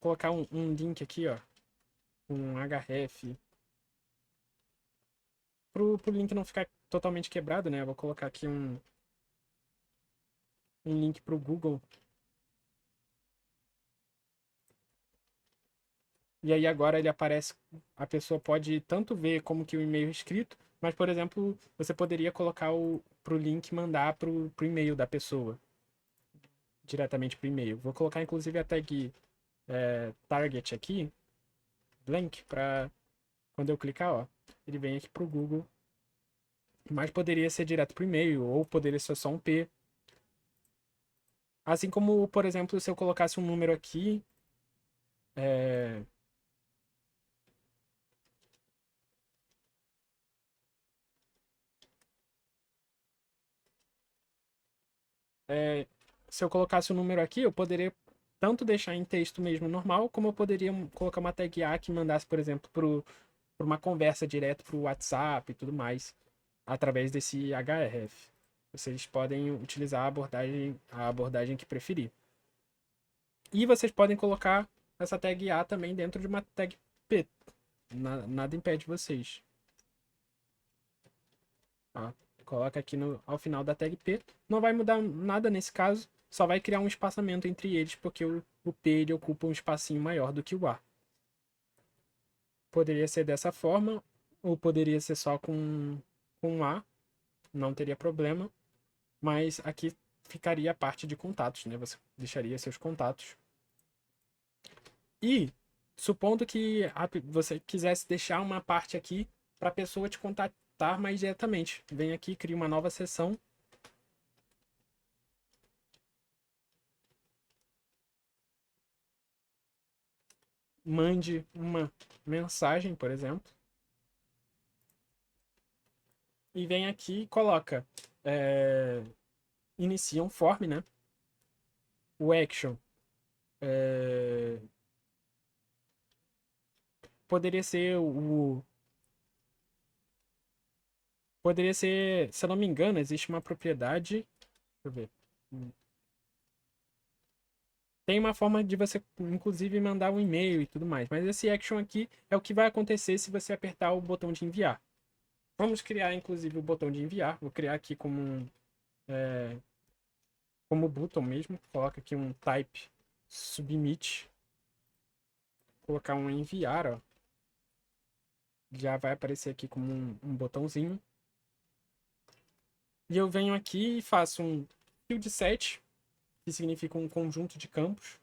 Colocar um link aqui, ó, um href. Pro link não ficar totalmente quebrado, né? Eu vou colocar aqui um link para o Google. E aí agora ele aparece, a pessoa pode tanto ver como que o e-mail é escrito, mas, por exemplo, você poderia colocar pro link e mandar pro e-mail da pessoa, diretamente pro e-mail. Vou colocar inclusive a tag target aqui, blank, para quando eu clicar, ó, ele vem aqui pro Google. Mas poderia ser direto pro e-mail, ou poderia ser só um P. Assim como, por exemplo, se eu colocasse um número aqui, é, se eu colocasse um número aqui, eu poderia tanto deixar em texto mesmo normal, como eu poderia colocar uma tag A que mandasse, por exemplo, para uma conversa direto para o WhatsApp e tudo mais, através desse href. Vocês podem utilizar a abordagem que preferir. E vocês podem colocar essa tag A também dentro de uma tag P. Nada impede vocês. Tá? Coloca aqui ao final da tag P. Não vai mudar nada nesse caso, só vai criar um espaçamento entre eles, porque o P ele ocupa um espacinho maior do que o A. Poderia ser dessa forma, ou poderia ser só com A, não teria problema. Mas aqui ficaria a parte de contatos, né? Você deixaria seus contatos. E, supondo que você quisesse deixar uma parte aqui para a pessoa te contatar mais diretamente. Vem aqui, cria uma nova sessão. Mande uma mensagem, por exemplo. E vem aqui e coloca. Inicia um form, né? O action. Poderia ser Poderia ser, se eu não me engano, existe uma propriedade. Deixa eu ver. Tem uma forma de você, inclusive, mandar um e-mail e tudo mais. Mas esse action aqui é o que vai acontecer se você apertar o botão de enviar. Vamos criar, inclusive, o botão de enviar. Vou criar aqui como button mesmo. Coloca aqui um type submit. Colocar um enviar, ó. Já vai aparecer aqui como um botãozinho. E eu venho aqui e faço um field set, que significa um conjunto de campos.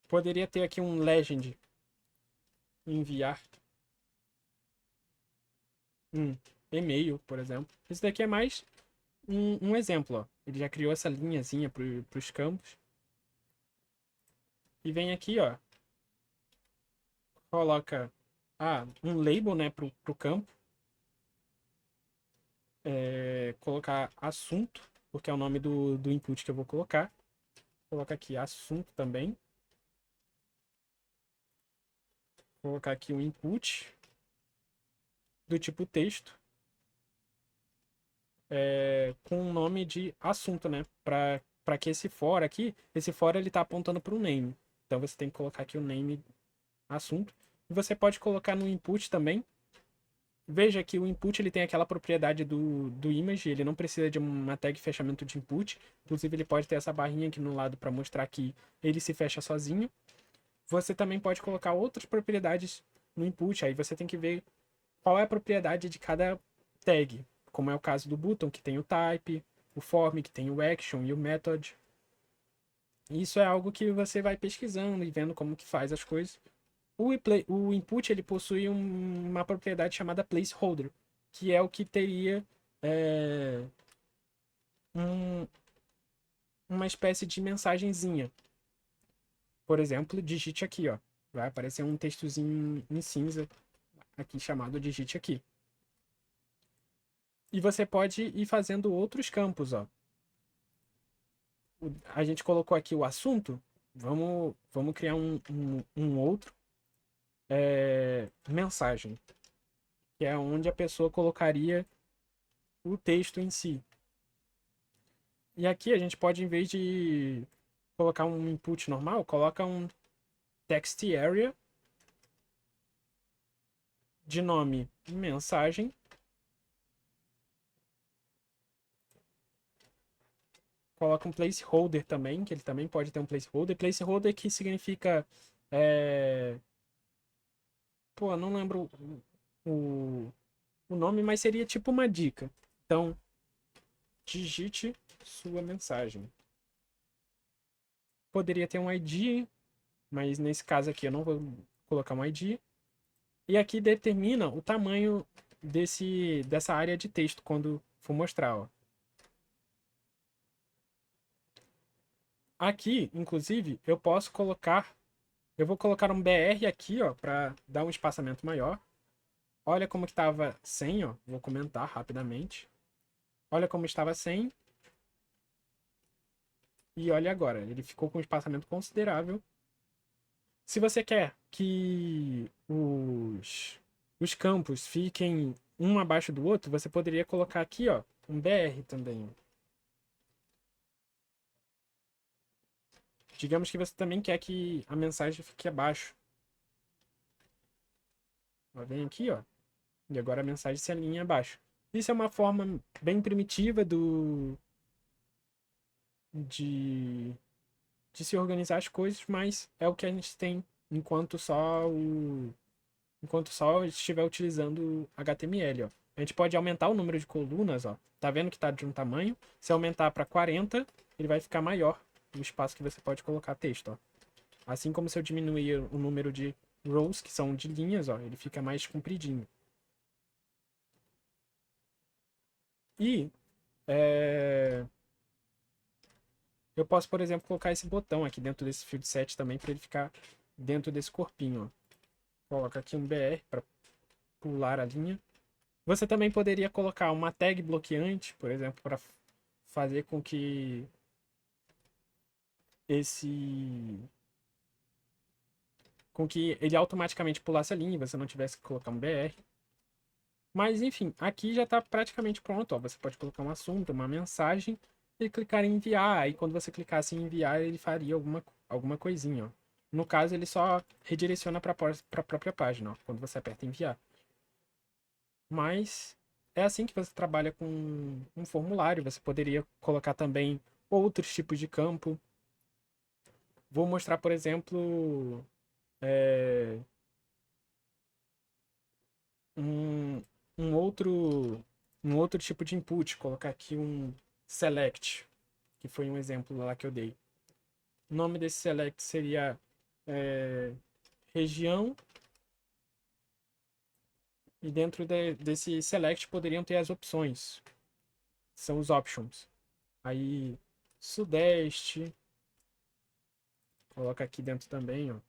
Poderia ter aqui um legend, enviar um e-mail, por exemplo. Esse daqui é mais um exemplo, ó. Ele já criou essa linhazinha para os campos. E vem aqui, ó. Coloca um label, né, pro campo. Colocar assunto, porque é o nome do input que eu vou colocar. Colocar aqui assunto também. Colocar aqui um input do tipo texto. Com o nome de assunto, né? Para que esse for aqui, esse for ele tá apontando para o name. Então você tem que colocar aqui o name assunto. E você pode colocar no input também. Veja que o input ele tem aquela propriedade do image, ele não precisa de uma tag fechamento de input. Inclusive ele pode ter essa barrinha aqui no lado para mostrar que ele se fecha sozinho. Você também pode colocar outras propriedades no input, aí você tem que ver qual é a propriedade de cada tag, como é o caso do button, que tem o type, o form, que tem o action e o method. Isso é algo que você vai pesquisando e vendo como que faz as coisas. O input ele possui uma propriedade chamada placeholder, que é o que teria um, uma espécie de mensagenzinha. Por exemplo, digite aqui, ó. Vai aparecer um textozinho em cinza aqui chamado digite aqui. E você pode ir fazendo outros campos, ó. A gente colocou aqui o assunto. Vamos criar um outro mensagem, que é onde a pessoa colocaria o texto em si. E aqui a gente pode, em vez de colocar um input normal, coloca um text area de nome mensagem. Coloca um placeholder também, que ele também pode ter um placeholder. Placeholder que significa... Pô, não lembro o nome, mas seria tipo uma dica. Então, digite sua mensagem. Poderia ter um ID, mas nesse caso aqui eu não vou colocar um ID. E aqui determina o tamanho dessa área de texto quando for mostrar, ó. Aqui, inclusive, eu posso colocar... Eu vou colocar um BR aqui, ó, para dar um espaçamento maior. Olha como que estava 100, ó. Vou comentar rapidamente. Olha como estava 100. E olha agora, ele ficou com um espaçamento considerável. Se você quer que os campos fiquem um abaixo do outro, você poderia colocar aqui, ó, um BR também. Digamos que você também quer que a mensagem fique abaixo. Ó, vem aqui, ó. E agora a mensagem se alinha abaixo. Isso é uma forma bem primitiva de, de se organizar as coisas, mas é o que a gente tem enquanto só estiver utilizando HTML, ó. A gente pode aumentar o número de colunas, ó. Tá vendo que tá de um tamanho? Se aumentar para 40, ele vai ficar maior o espaço que você pode colocar texto, ó. Assim como se eu diminuir o número de rows, que são de linhas, ó, ele fica mais compridinho. E eu posso, por exemplo, colocar esse botão aqui dentro desse field set também para ele ficar dentro desse corpinho, ó. Coloca aqui um BR para pular a linha. Você também poderia colocar uma tag bloqueante, por exemplo, para fazer com que ele automaticamente pulasse a linha e você não tivesse que colocar um BR. Mas enfim, aqui já está praticamente pronto, ó. Você pode colocar um assunto, uma mensagem e clicar em enviar. Aí quando você clicasse em enviar, ele faria alguma coisinha, ó. No caso, ele só redireciona para a própria página, ó, quando você aperta enviar. Mas é assim que você trabalha com um formulário. Você poderia colocar também outros tipos de campo. Vou mostrar, por exemplo, um, um outro tipo de input. Colocar aqui um select, que foi um exemplo lá que eu dei. O nome desse select seria região. E dentro desse select poderiam ter as opções. São os options. Aí, sudeste. Coloca aqui dentro também, ó.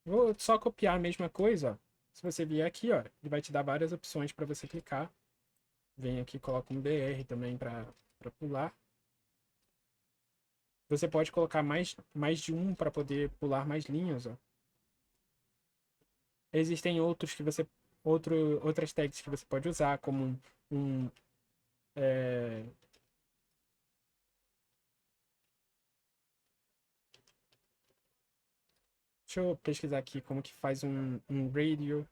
Vou só copiar a mesma coisa, ó. Se você vier aqui, ó, ele vai te dar várias opções para você clicar. Vem aqui, coloca um BR também para pular. Você pode colocar mais de um para poder pular mais linhas, ó. Existem outras tags que você pode usar, como um deixa eu pesquisar aqui como que faz um radio.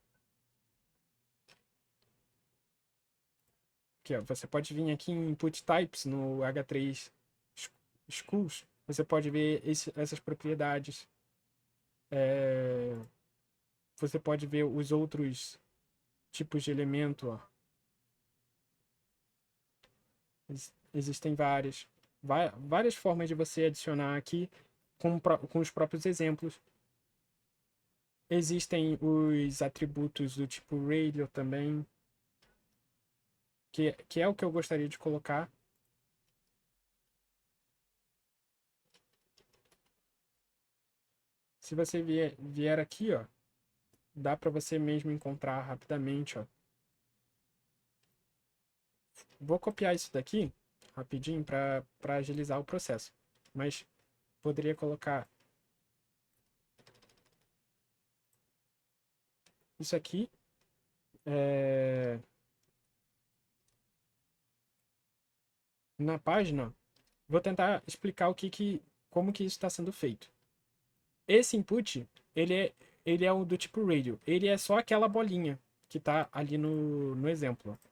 Aqui, ó, você pode vir aqui em Input Types no H3 Schools. Você pode ver essas propriedades. Você pode ver os outros tipos de elemento. Ó. Existem várias formas de você adicionar aqui com os próprios exemplos. Existem os atributos do tipo radio também, que é o que eu gostaria de colocar. Se você vier aqui, ó, dá para você mesmo encontrar rapidamente, ó. Vou copiar isso daqui rapidinho para agilizar o processo. Mas poderia colocar isso aqui. Na página, vou tentar explicar como que isso está sendo feito. Esse input, ele ele é o do tipo radio. Ele é só aquela bolinha que tá ali no exemplo. Ó.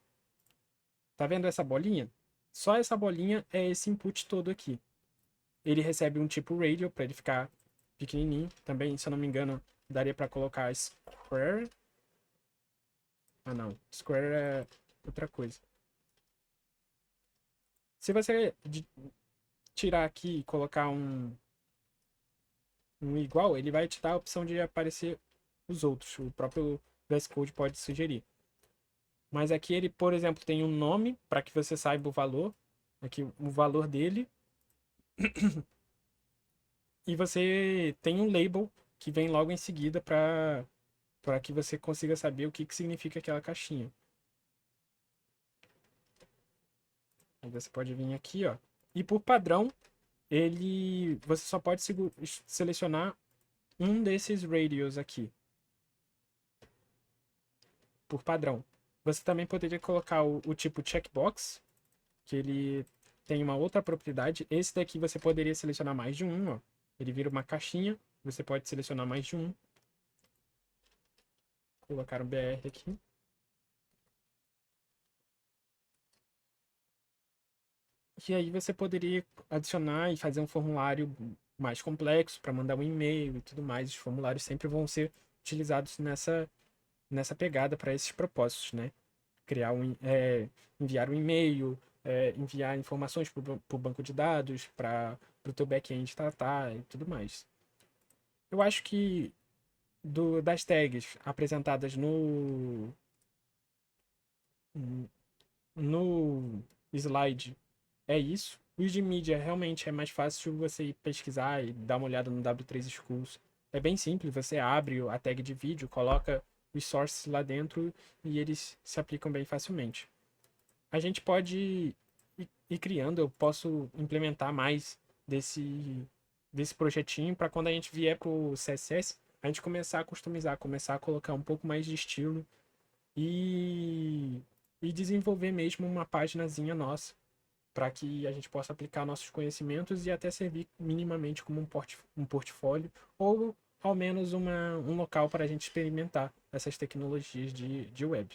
Tá vendo essa bolinha? Só essa bolinha é esse input todo aqui. Ele recebe um tipo radio para ele ficar pequenininho. Também, se eu não me engano, daria para colocar square. Ah, não. Square é outra coisa. Se você tirar aqui e colocar um igual, ele vai te dar a opção de aparecer os outros. O próprio VS Code pode sugerir. Mas aqui ele, por exemplo, tem um nome para que você saiba o valor. Aqui o valor dele. E você tem um label que vem logo em seguida para que você consiga saber o que significa aquela caixinha. Aí você pode vir aqui, ó. E por padrão, você só pode selecionar um desses radios aqui. Por padrão. Você também poderia colocar o tipo checkbox, que ele tem uma outra propriedade. Esse daqui você poderia selecionar mais de um, ó. Ele vira uma caixinha, você pode selecionar mais de um. Vou colocar um BR aqui. E aí você poderia adicionar e fazer um formulário mais complexo para mandar um e-mail e tudo mais. Os formulários sempre vão ser utilizados nessa pegada para esses propósitos, né? Enviar um e-mail, enviar informações para o banco de dados, para o teu back-end tratar e tudo mais. Eu acho que das tags apresentadas no slide é isso. Os de mídia realmente é mais fácil você ir pesquisar e dar uma olhada no W3 Schools. É bem simples, você abre a tag de vídeo, coloca os sources lá dentro e eles se aplicam bem facilmente. A gente pode ir criando, eu posso implementar mais desse projetinho para quando a gente vier para o CSS, a gente começar a customizar, começar a colocar um pouco mais de estilo e desenvolver mesmo uma paginazinha nossa para que a gente possa aplicar nossos conhecimentos e até servir minimamente como um portfólio ou ao menos um local para a gente experimentar essas tecnologias de web.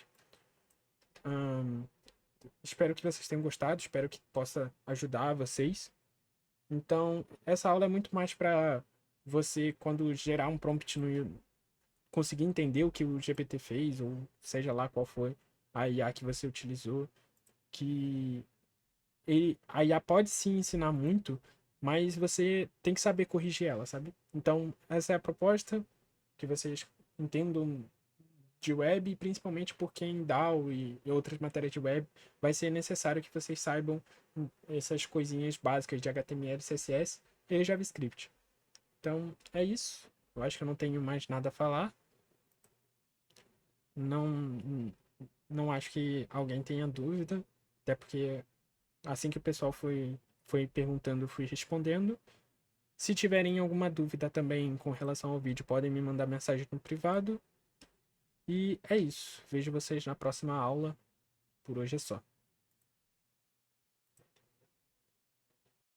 Espero que vocês tenham gostado, espero que possa ajudar vocês. Então, essa aula é muito mais para você, quando gerar um prompt conseguir entender o que o GPT fez, ou seja lá qual foi a IA que você utilizou, que a IA pode sim ensinar muito, mas você tem que saber corrigir ela, sabe? Então, essa é a proposta, que vocês entendam de web, e principalmente porque em DAO e outras matérias de web, vai ser necessário que vocês saibam essas coisinhas básicas de HTML, CSS e JavaScript. Então, é isso. Eu acho que eu não tenho mais nada a falar. Não acho que alguém tenha dúvida, até porque assim que o pessoal foi perguntando, eu fui respondendo. Se tiverem alguma dúvida também com relação ao vídeo, podem me mandar mensagem no privado. E é isso. Vejo vocês na próxima aula. Por hoje é só.